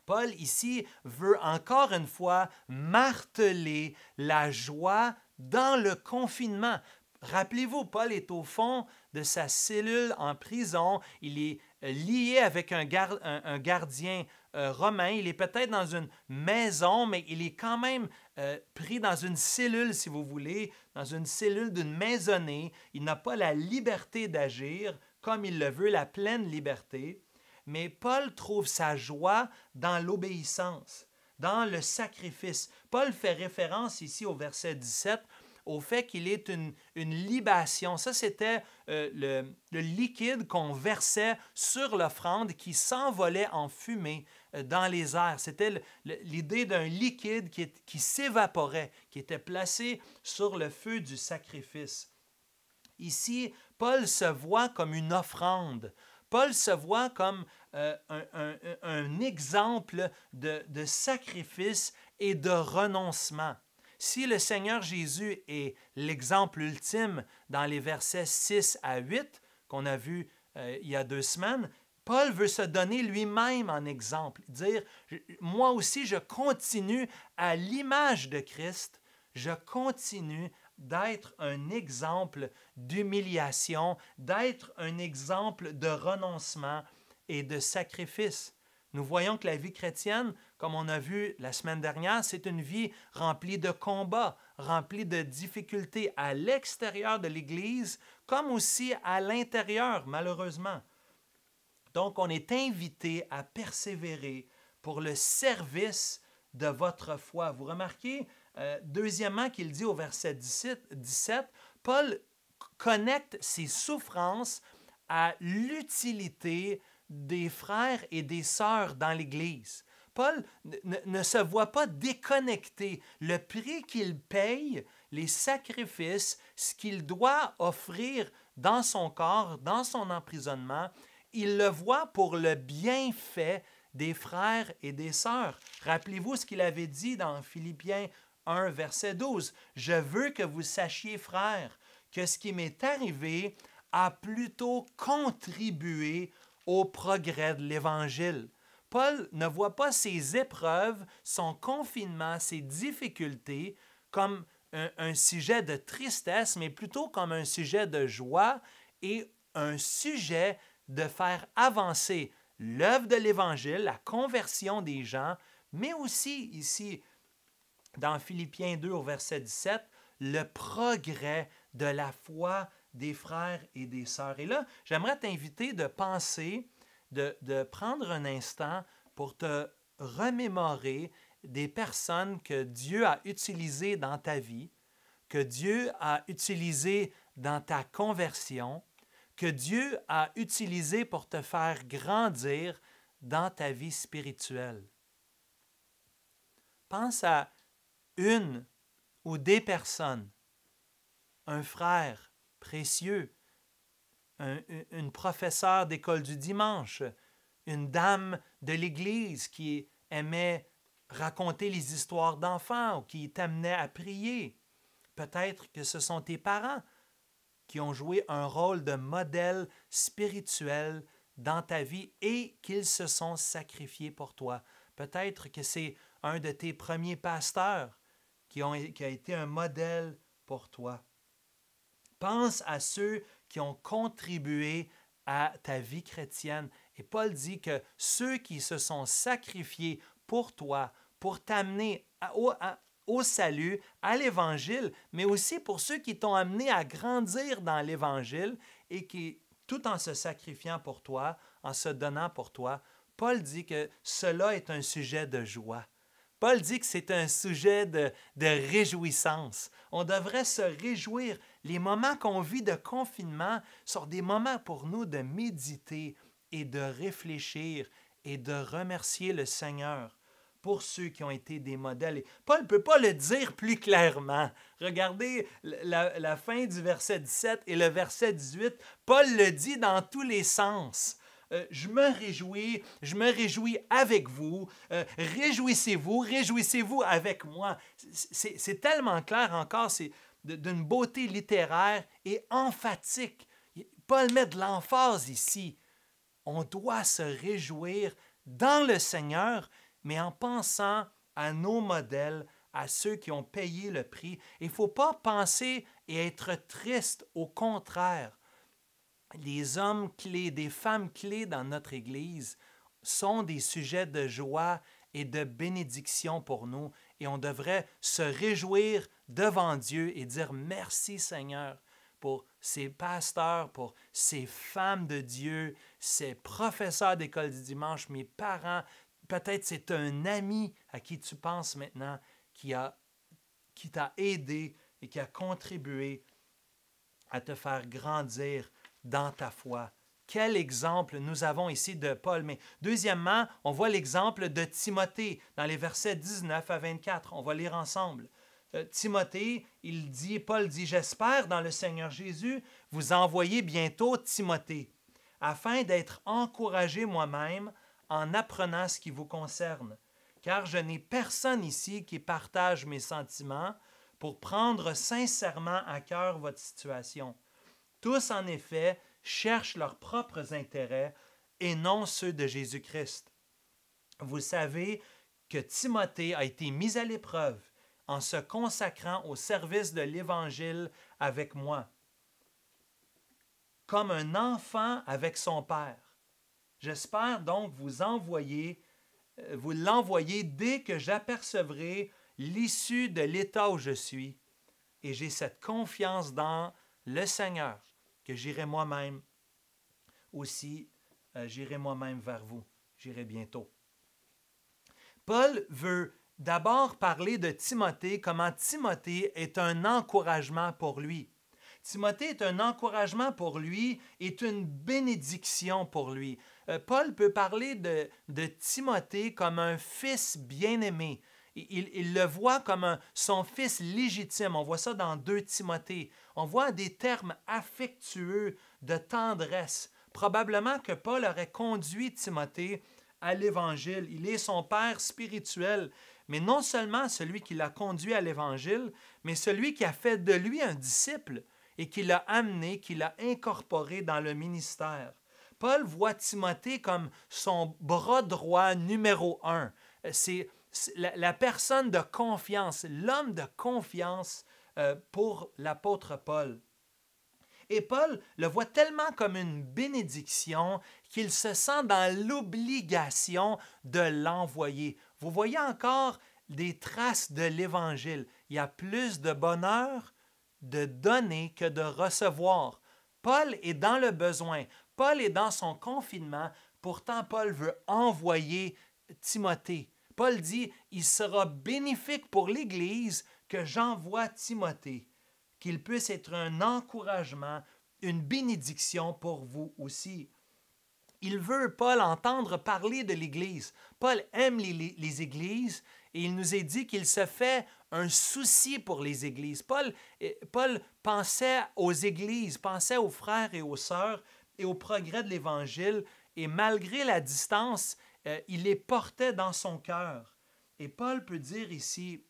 Paul ici veut encore une fois marteler la joie dans le confinement. Rappelez-vous, Paul est au fond de sa cellule en prison. Il est lié avec un gardien romain. Il est peut-être dans une maison, mais il est quand même pris dans une cellule, si vous voulez, dans une cellule d'une maisonnée. Il n'a pas la liberté d'agir comme il le veut, la pleine liberté. Mais Paul trouve sa joie dans l'obéissance, dans le sacrifice. Paul fait référence ici au verset 17 au fait qu'il est une libation. Ça, c'était le liquide qu'on versait sur l'offrande qui s'envolait en fumée dans les airs. C'était l'idée d'un liquide qui s'évaporait, qui était placé sur le feu du sacrifice. Ici, Paul se voit comme une offrande. Paul se voit comme un exemple de sacrifice et de renoncement. Si le Seigneur Jésus est l'exemple ultime dans les versets 6 à 8 qu'on a vus il y a 2 semaines, Paul veut se donner lui-même en exemple, dire « Moi aussi, je continue à l'image de Christ, je continue d'être un exemple d'humiliation, d'être un exemple de renoncement et de sacrifice. » Nous voyons que la vie chrétienne, comme on a vu la semaine dernière, c'est une vie remplie de combats, remplie de difficultés à l'extérieur de l'Église, comme aussi à l'intérieur, malheureusement. Donc, on est invité à persévérer pour le service de votre foi. Vous remarquez, deuxièmement, qu'il dit au verset 17, Paul connecte ses souffrances à l'utilité des frères et des sœurs dans l'Église. Paul ne se voit pas déconnecter. Le prix qu'il paye, les sacrifices, ce qu'il doit offrir dans son corps, dans son emprisonnement, il le voit pour le bienfait des frères et des sœurs. Rappelez-vous ce qu'il avait dit dans Philippiens 1, verset 12. « Je veux que vous sachiez, frères, que ce qui m'est arrivé a plutôt contribué au progrès de l'Évangile. » Paul ne voit pas ses épreuves, son confinement, ses difficultés comme un sujet de tristesse, mais plutôt comme un sujet de joie et un sujet de faire avancer l'œuvre de l'Évangile, la conversion des gens, mais aussi ici, dans Philippiens 2 au verset 17, le progrès de la foi des frères et des sœurs. Et là, j'aimerais t'inviter de penser, de prendre un instant pour te remémorer des personnes que Dieu a utilisées dans ta vie, que Dieu a utilisées dans ta conversion, que Dieu a utilisées pour te faire grandir dans ta vie spirituelle. Pense à une ou des personnes, un frère précieux, une professeure d'école du dimanche, une dame de l'Église qui aimait raconter les histoires d'enfants ou qui t'amenait à prier. Peut-être que ce sont tes parents qui ont joué un rôle de modèle spirituel dans ta vie et qu'ils se sont sacrifiés pour toi. Peut-être que c'est un de tes premiers pasteurs qui a été un modèle pour toi. Pense à ceux qui ont contribué à ta vie chrétienne. Et Paul dit que ceux qui se sont sacrifiés pour toi, pour t'amener au salut, à l'Évangile, mais aussi pour ceux qui t'ont amené à grandir dans l'Évangile et qui, tout en se sacrifiant pour toi, en se donnant pour toi, Paul dit que cela est un sujet de joie. Paul dit que c'est un sujet de réjouissance. On devrait se réjouir. Les moments qu'on vit de confinement sont des moments pour nous de méditer et de réfléchir et de remercier le Seigneur pour ceux qui ont été des modèles. Et Paul ne peut pas le dire plus clairement. Regardez la fin du verset 17 et le verset 18. Paul le dit dans tous les sens. Je me réjouis avec vous, réjouissez-vous avec moi. C'est tellement clair encore, c'est d'une beauté littéraire et emphatique. Paul met de l'emphase ici. On doit se réjouir dans le Seigneur, mais en pensant à nos modèles, à ceux qui ont payé le prix. Il ne faut pas penser et être triste, au contraire. Les hommes clés, des femmes clés dans notre Église sont des sujets de joie et de bénédiction pour nous. Et on devrait se réjouir devant Dieu et dire merci Seigneur pour ces pasteurs, pour ces femmes de Dieu, ces professeurs d'école du dimanche, mes parents. Peut-être c'est un ami à qui tu penses maintenant qui t'a aidé et qui a contribué à te faire grandir dans ta foi. Quel exemple nous avons ici de Paul. Mais deuxièmement, on voit l'exemple de Timothée dans les versets 19 à 24. On va lire ensemble. Timothée, Paul dit, « J'espère dans le Seigneur Jésus vous envoyer bientôt Timothée, afin d'être encouragé moi-même en apprenant ce qui vous concerne, car je n'ai personne ici qui partage mes sentiments pour prendre sincèrement à cœur votre situation. Tous, en effet, cherchent leurs propres intérêts et non ceux de Jésus-Christ. Vous savez que Timothée a été mis à l'épreuve en se consacrant au service de l'Évangile avec moi, comme un enfant avec son père. J'espère donc vous l'envoyer dès que j'apercevrai l'issue de l'état où je suis. Et j'ai cette confiance dans le Seigneur que j'irai moi-même vers vous. J'irai bientôt. Paul veut d'abord parler de Timothée, comment Timothée est un encouragement pour lui. Timothée est un encouragement pour lui, est une bénédiction pour lui. Paul peut parler de Timothée comme un fils bien-aimé. Il le voit comme son fils légitime. On voit ça dans 2 Timothée. On voit des termes affectueux de tendresse. Probablement que Paul aurait conduit Timothée à l'Évangile. Il est son père spirituel, mais non seulement celui qui l'a conduit à l'Évangile, mais celui qui a fait de lui un disciple et qui l'a amené, qui l'a incorporé dans le ministère. Paul voit Timothée comme son bras droit numéro 1. C'est la personne de confiance, l'homme de confiance pour l'apôtre Paul. Et Paul le voit tellement comme une bénédiction qu'il se sent dans l'obligation de l'envoyer. Vous voyez encore des traces de l'Évangile. Il y a plus de bonheur de donner que de recevoir. Paul est dans le besoin. Paul est dans son confinement. Pourtant, Paul veut envoyer Timothée. Paul dit, il sera bénéfique pour l'Église que j'envoie Timothée, qu'il puisse être un encouragement, une bénédiction pour vous aussi. Il veut, Paul, entendre parler de l'Église. Paul aime les églises et il nous est dit qu'il se fait un souci pour les églises. Paul pensait aux églises, pensait aux frères et aux sœurs et au progrès de l'Évangile, et malgré la distance, il les portait dans son cœur. Et Paul peut dire ici,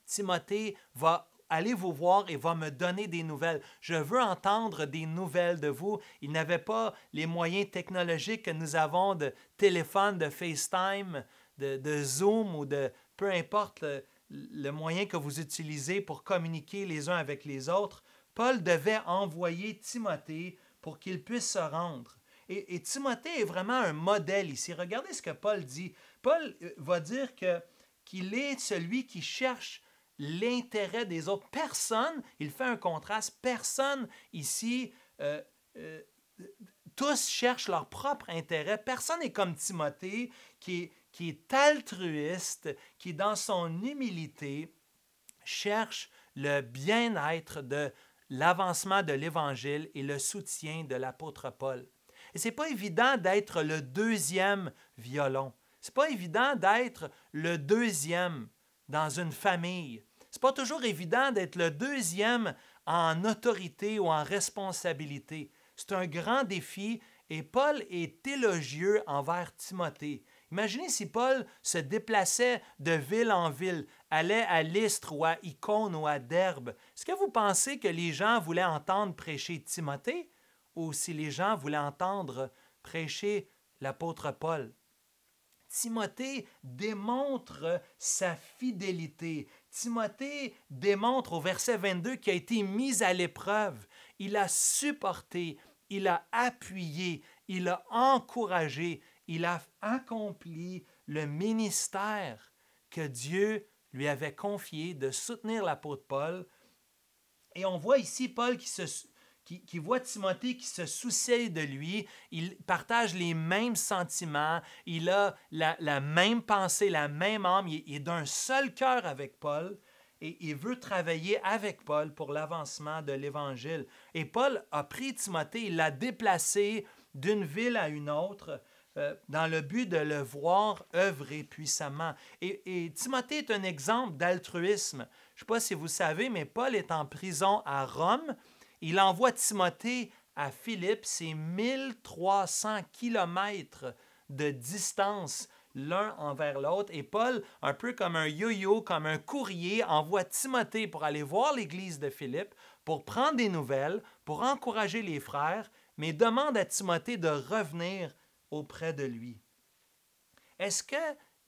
Timothée va aller vous voir et va me donner des nouvelles. Je veux entendre des nouvelles de vous. Il n'avait pas les moyens technologiques que nous avons de téléphone, de FaceTime, de Zoom ou de peu importe le moyen que vous utilisez pour communiquer les uns avec les autres. Paul devait envoyer Timothée pour qu'il puisse se rendre. Et Timothée est vraiment un modèle ici. Regardez ce que Paul dit. Paul va dire qu'il est celui qui cherche l'intérêt des autres. Personne, il fait un contraste, personne ici, tous cherchent leur propre intérêt. Personne n'est comme Timothée qui est altruiste, qui dans son humilité cherche le bien-être de l'avancement de l'Évangile et le soutien de l'apôtre Paul. Et ce n'est pas évident d'être le deuxième violon. Ce n'est pas évident d'être le deuxième dans une famille. Ce n'est pas toujours évident d'être le deuxième en autorité ou en responsabilité. C'est un grand défi et Paul est élogieux envers Timothée. Imaginez si Paul se déplaçait de ville en ville, allait à Lystre ou à Icône ou à Derbe. Est-ce que vous pensez que les gens voulaient entendre prêcher Timothée ou si les gens voulaient entendre prêcher l'apôtre Paul? Timothée démontre sa fidélité. Timothée démontre au verset 22 qu'il a été mis à l'épreuve. Il a supporté, il a appuyé, il a encouragé, il a accompli le ministère que Dieu lui avait confié de soutenir l'apôtre Paul. Et on voit ici Paul qui voit Timothée qui se soucie de lui, il partage les mêmes sentiments, il a la même pensée, la même âme, il est d'un seul cœur avec Paul et il veut travailler avec Paul pour l'avancement de l'Évangile. Et Paul a pris Timothée, il l'a déplacé d'une ville à une autre dans le but de le voir œuvrer puissamment. Et Timothée est un exemple d'altruisme. Je ne sais pas si vous savez, mais Paul est en prison à Rome. Il envoie Timothée à Philippe, c'est 1300 kilomètres de distance l'un envers l'autre. Et Paul, un peu comme un yo-yo, comme un courrier, envoie Timothée pour aller voir l'église de Philippe, pour prendre des nouvelles, pour encourager les frères, mais demande à Timothée de revenir auprès de lui. Est-ce que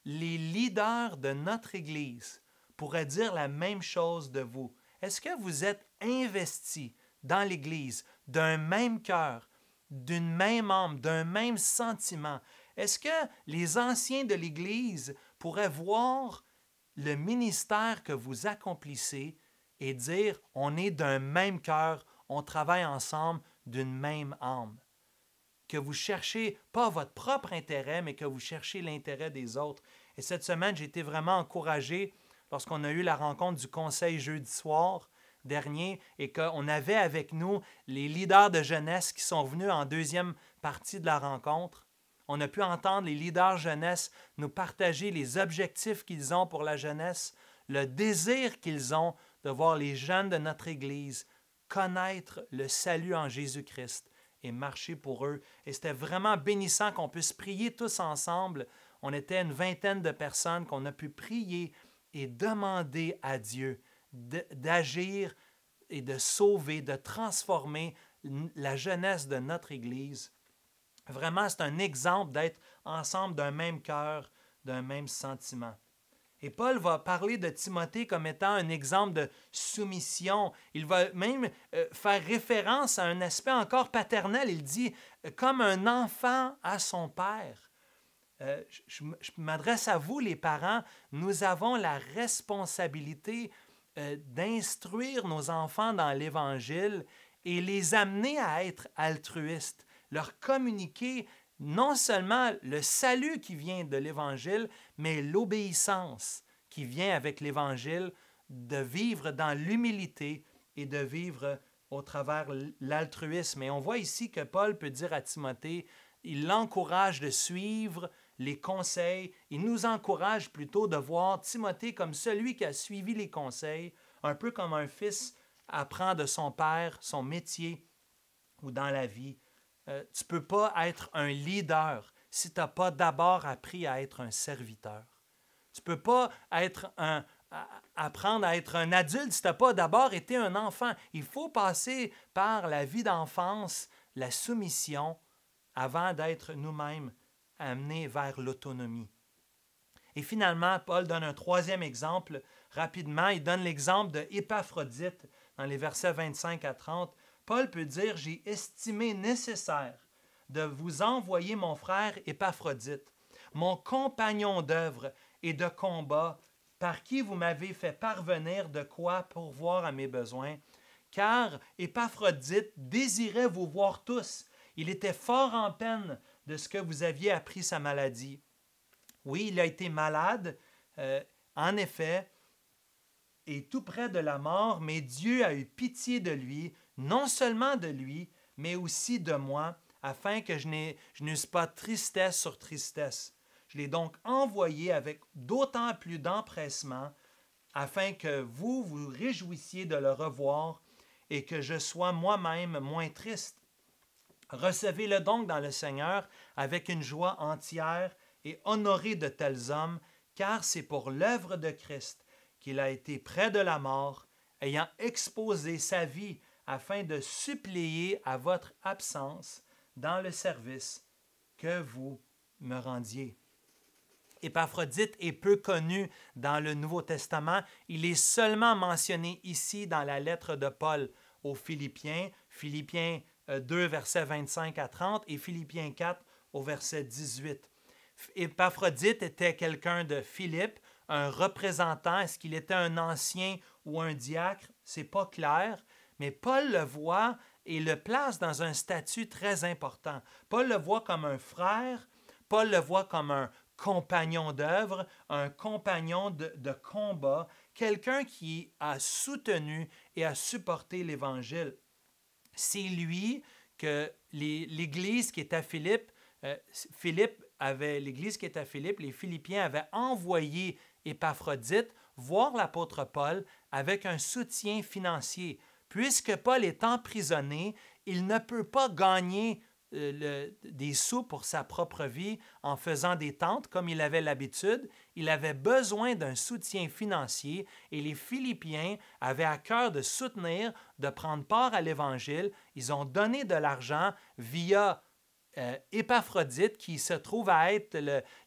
les leaders de notre église pourraient dire la même chose de vous? Est-ce que vous êtes investis dans l'Église, d'un même cœur, d'une même âme, d'un même sentiment? Est-ce que les anciens de l'Église pourraient voir le ministère que vous accomplissez et dire, on est d'un même cœur, on travaille ensemble d'une même âme? Que vous cherchez pas votre propre intérêt, mais que vous cherchez l'intérêt des autres. Et cette semaine, j'ai été vraiment encouragé lorsqu'on a eu la rencontre du conseil jeudi soir dernier et qu'on avait avec nous les leaders de jeunesse qui sont venus en deuxième partie de la rencontre. On a pu entendre les leaders jeunesse nous partager les objectifs qu'ils ont pour la jeunesse, le désir qu'ils ont de voir les jeunes de notre Église connaître le salut en Jésus-Christ et marcher pour eux. Et c'était vraiment bénissant qu'on puisse prier tous ensemble. On était une vingtaine de personnes qu'on a pu prier et demander à Dieu d'agir et de sauver, de transformer la jeunesse de notre Église. Vraiment, c'est un exemple d'être ensemble d'un même cœur, d'un même sentiment. Et Paul va parler de Timothée comme étant un exemple de soumission. Il va même faire référence à un aspect encore paternel. Il dit comme un enfant à son père. Je m'adresse à vous, les parents. Nous avons la responsabilité d'instruire nos enfants dans l'Évangile et les amener à être altruistes, leur communiquer non seulement le salut qui vient de l'Évangile, mais l'obéissance qui vient avec l'Évangile, de vivre dans l'humilité et de vivre au travers l'altruisme. Et on voit ici que Paul peut dire à Timothée, il l'encourage de suivre les conseils. Il nous encourage plutôt de voir Timothée comme celui qui a suivi les conseils, un peu comme un fils apprend de son père son métier ou dans la vie. Tu ne peux pas être un leader si tu n'as pas d'abord appris à être un serviteur. Tu ne peux pas apprendre à être un adulte si tu n'as pas d'abord été un enfant. Il faut passer par la vie d'enfance, la soumission, avant d'être nous-mêmes amenés vers l'autonomie. Et finalement, Paul donne un troisième exemple. Rapidement, il donne l'exemple de Épaphrodite dans les versets 25 à 30. Paul peut dire « J'ai estimé nécessaire de vous envoyer mon frère Épaphrodite, mon compagnon d'œuvre et de combat, par qui vous m'avez fait parvenir de quoi pourvoir à mes besoins, car Épaphrodite désirait vous voir tous. Il était fort en peine de ce que vous aviez appris sa maladie. » Oui, il a été malade, en effet, et tout près de la mort, mais Dieu a eu pitié de lui, non seulement de lui, mais aussi de moi, afin que je n'eusse pas tristesse sur tristesse. Je l'ai donc envoyé avec d'autant plus d'empressement, afin que vous vous réjouissiez de le revoir et que je sois moi-même moins triste. Recevez-le donc dans le Seigneur avec une joie entière et honorez de tels hommes, car c'est pour l'œuvre de Christ qu'il a été près de la mort, ayant exposé sa vie afin de suppléer à votre absence dans le service que vous me rendiez. Épaphrodite est peu connu dans le Nouveau Testament. Il est seulement mentionné ici dans la lettre de Paul aux Philippiens, Philippiens 2, versets 25 à 30 et Philippiens 4 au verset 18. Épaphrodite était quelqu'un de Philippe, un représentant. Est-ce qu'il était un ancien ou un diacre? Ce n'est pas clair, mais Paul le voit et le place dans un statut très important. Paul le voit comme un frère, Paul le voit comme un compagnon d'œuvre, un compagnon de combat, quelqu'un qui a soutenu et a supporté l'Évangile. C'est lui que l'Église qui est à Philippe, l'Église qui est à Philippe, les Philippiens avaient envoyé Épaphrodite voir l'apôtre Paul avec un soutien financier. Puisque Paul est emprisonné, il ne peut pas gagner des sous pour sa propre vie en faisant des tentes comme il avait l'habitude. Il avait besoin d'un soutien financier et les Philippiens avaient à cœur de soutenir, de prendre part à l'Évangile. Ils ont donné de l'argent via Épaphrodite, qui se trouve à être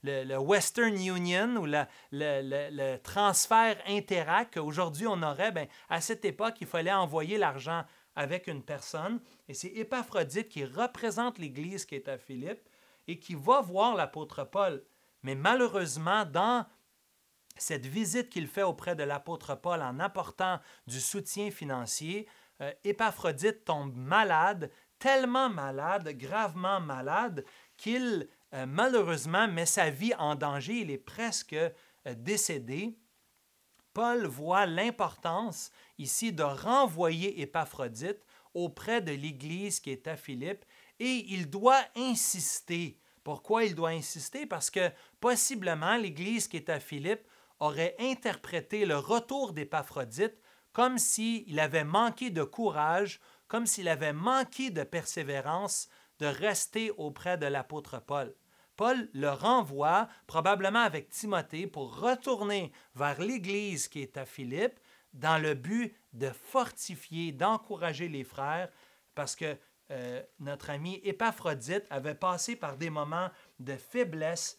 le Western Union ou le transfert Interac qu'aujourd'hui on aurait. À cette époque, il fallait envoyer l'argent avec une personne. Et c'est Épaphrodite qui représente l'Église qui est à Philippe et qui va voir l'apôtre Paul. Mais malheureusement, dans cette visite qu'il fait auprès de l'apôtre Paul en apportant du soutien financier, Épaphrodite tombe malade, tellement malade, gravement malade, qu'il malheureusement met sa vie en danger. Il est presque décédé. Paul voit l'importance ici de renvoyer Épaphrodite auprès de l'Église qui est à Philippe et il doit insister. Pourquoi il doit insister? Parce que possiblement l'Église qui est à Philippe aurait interprété le retour d'Épaphrodite comme s'il avait manqué de courage, comme s'il avait manqué de persévérance de rester auprès de l'apôtre Paul. Paul le renvoie, probablement avec Timothée, pour retourner vers l'Église qui est à Philippe, dans le but de fortifier, d'encourager les frères, parce que notre ami Épaphrodite avait passé par des moments de faiblesse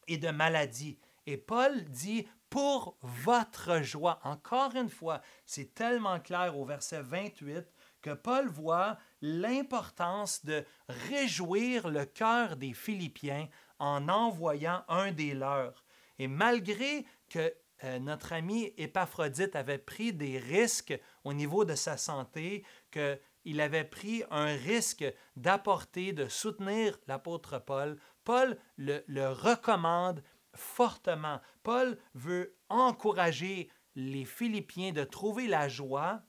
et de maladie. Et Paul dit « pour votre joie ». Encore une fois, c'est tellement clair au verset 28 que Paul voit l'importance de réjouir le cœur des Philippiens en envoyant un des leurs. Et malgré que notre ami Épaphrodite avait pris des risques au niveau de sa santé, qu'il avait pris un risque d'apporter, de soutenir l'apôtre Paul, Paul le recommande fortement. Paul veut encourager les Philippiens de trouver la joie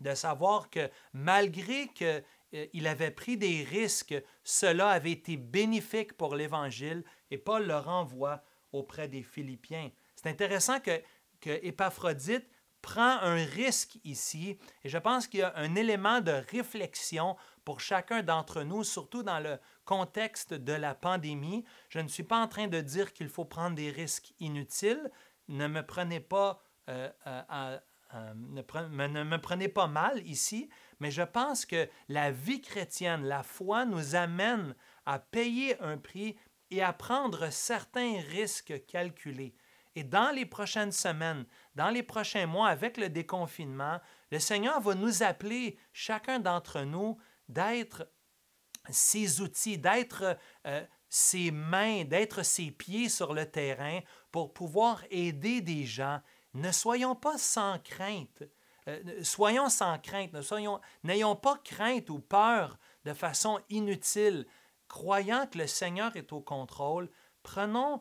de savoir que malgré qu'il il avait pris des risques, cela avait été bénéfique pour l'Évangile et Paul le renvoie auprès des Philippiens. C'est intéressant que Épaphrodite prend un risque ici et je pense qu'il y a un élément de réflexion pour chacun d'entre nous, surtout dans le contexte de la pandémie. Je ne suis pas en train de dire qu'il faut prendre des risques inutiles. Ne me prenez pas ne me prenez pas mal ici, mais je pense que la vie chrétienne, la foi nous amène à payer un prix et à prendre certains risques calculés. Et dans les prochaines semaines, dans les prochains mois, avec le déconfinement, le Seigneur va nous appeler, chacun d'entre nous, d'être ses outils, d'être ses mains, d'être ses pieds sur le terrain pour pouvoir aider des gens. Ne soyons pas sans crainte. Soyons sans crainte. N'ayons pas crainte ou peur de façon inutile. Croyant que le Seigneur est au contrôle, prenons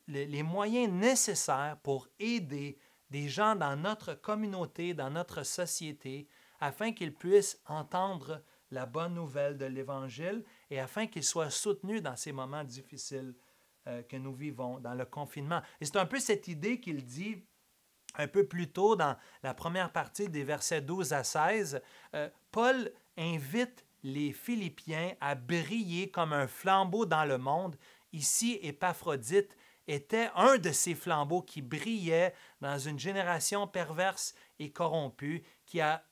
les moyens nécessaires pour aider des gens dans notre communauté, dans notre société, afin qu'ils puissent entendre la bonne nouvelle de l'Évangile et afin qu'ils soient soutenus dans ces moments difficiles que nous vivons, dans le confinement. Et c'est un peu cette idée qu'il dit un peu plus tôt dans la première partie des versets 12 à 16. Paul invite les Philippiens à briller comme un flambeau dans le monde. Ici, Épaphrodite était un de ces flambeaux qui brillait dans une génération perverse et corrompue, qui a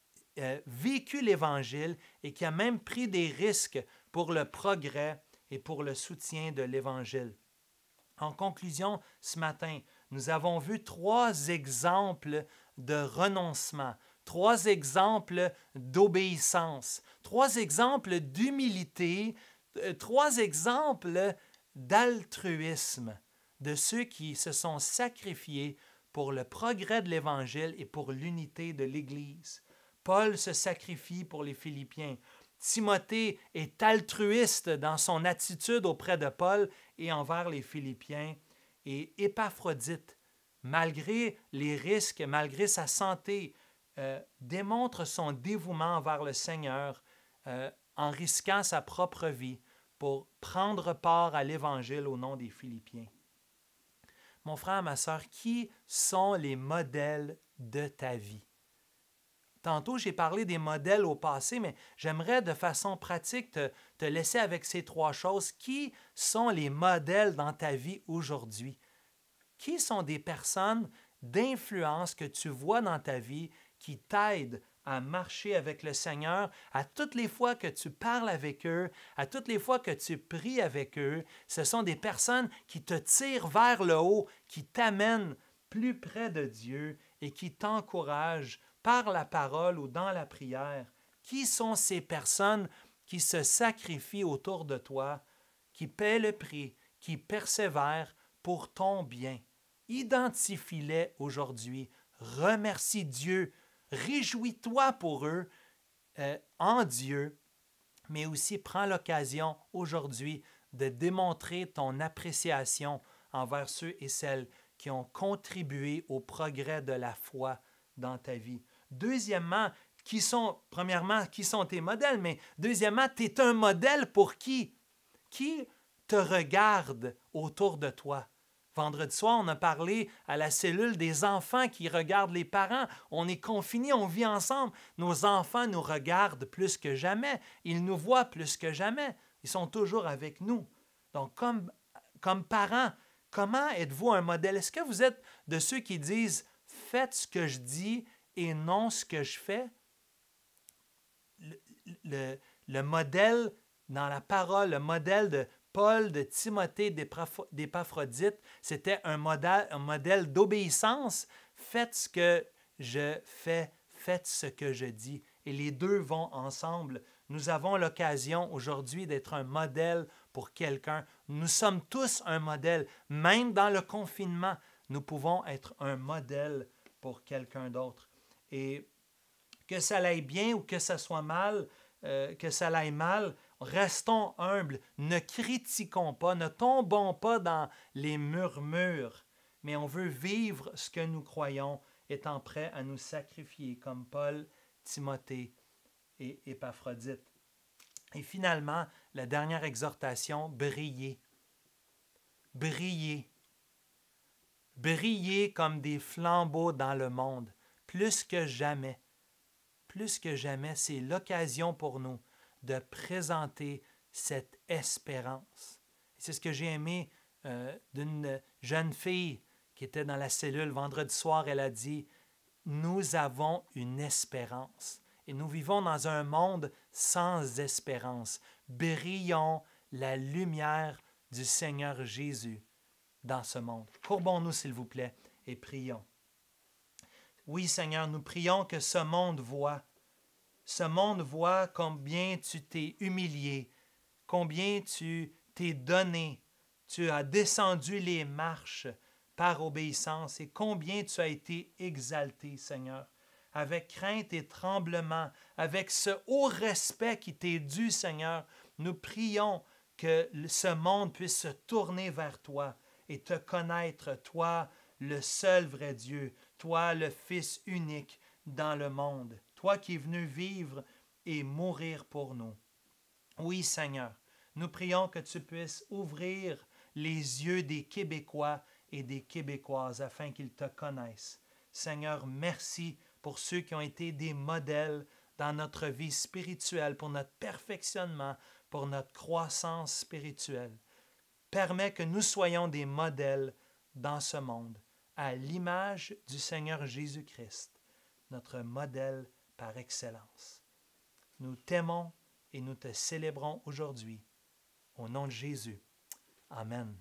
vécu l'Évangile et qui a même pris des risques pour le progrès et pour le soutien de l'Évangile. En conclusion, ce matin, nous avons vu 3 exemples de renoncement, 3 exemples d'obéissance, 3 exemples d'humilité, 3 exemples d'altruisme de ceux qui se sont sacrifiés pour le progrès de l'Évangile et pour l'unité de l'Église. Paul se sacrifie pour les Philippiens. Timothée est altruiste dans son attitude auprès de Paul et envers les Philippiens. Et Épaphrodite, malgré les risques, malgré sa santé, démontre son dévouement envers le Seigneur en risquant sa propre vie pour prendre part à l'Évangile au nom des Philippiens. Mon frère, ma sœur, qui sont les modèles de ta vie? Tantôt, j'ai parlé des modèles au passé, mais j'aimerais de façon pratique te laisser avec ces 3 choses. Qui sont les modèles dans ta vie aujourd'hui? Qui sont des personnes d'influence que tu vois dans ta vie qui t'aident à marcher avec le Seigneur à toutes les fois que tu parles avec eux, à toutes les fois que tu pries avec eux? Ce sont des personnes qui te tirent vers le haut, qui t'amènent plus près de Dieu et qui t'encouragent par la parole ou dans la prière. Qui sont ces personnes qui se sacrifient autour de toi, qui paient le prix, qui persévèrent pour ton bien? Identifie-les aujourd'hui. Remercie Dieu. Réjouis-toi pour eux en Dieu, mais aussi prends l'occasion aujourd'hui de démontrer ton appréciation envers ceux et celles qui ont contribué au progrès de la foi dans ta vie. Deuxièmement, premièrement, qui sont tes modèles, mais deuxièmement, tu es un modèle pour qui? Qui te regarde autour de toi? Vendredi soir, on a parlé à la cellule des enfants qui regardent les parents. On est confinés, on vit ensemble. Nos enfants nous regardent plus que jamais. Ils nous voient plus que jamais. Ils sont toujours avec nous. Donc, comme parents, comment êtes-vous un modèle? Est-ce que vous êtes de ceux qui disent « Faites ce que je dis et non ce que je fais » ? Le modèle dans la parole, le modèle de Paul, de Timothée, d'Épaphrodite, c'était un modèle d'obéissance. Faites ce que je fais, faites ce que je dis. Et les deux vont ensemble. Nous avons l'occasion aujourd'hui d'être un modèle pour quelqu'un. Nous sommes tous un modèle. Même dans le confinement, nous pouvons être un modèle pour quelqu'un d'autre. Et que ça aille bien ou que ça soit mal, que ça aille mal, restons humbles, ne critiquons pas, ne tombons pas dans les murmures, mais on veut vivre ce que nous croyons, étant prêts à nous sacrifier comme Paul, Timothée et Épaphrodite. Et finalement, la dernière exhortation, briller. Briller. Briller comme des flambeaux dans le monde, plus que jamais. Plus que jamais, c'est l'occasion pour nous de présenter cette espérance. Et c'est ce que j'ai aimé d'une jeune fille qui était dans la cellule vendredi soir. Elle a dit, « Nous avons une espérance. » Et nous vivons dans un monde sans espérance. Brillons la lumière du Seigneur Jésus dans ce monde. Courbons-nous, s'il vous plaît, et prions. Oui, Seigneur, nous prions que ce monde voit combien tu t'es humilié, combien tu t'es donné, tu as descendu les marches par obéissance et combien tu as été exalté, Seigneur, avec crainte et tremblement, avec ce haut respect qui t'est dû, Seigneur. Nous prions que ce monde puisse se tourner vers toi et te connaître, toi, le seul vrai Dieu, toi, le Fils unique dans le monde, toi qui es venu vivre et mourir pour nous. Oui, Seigneur, nous prions que tu puisses ouvrir les yeux des Québécois et des Québécoises afin qu'ils te connaissent. Seigneur, merci pour ceux qui ont été des modèles dans notre vie spirituelle, pour notre perfectionnement, pour notre croissance spirituelle. Permets que nous soyons des modèles dans ce monde, à l'image du Seigneur Jésus-Christ, notre modèle par excellence. Nous t'aimons et nous te célébrons aujourd'hui. Au nom de Jésus. Amen.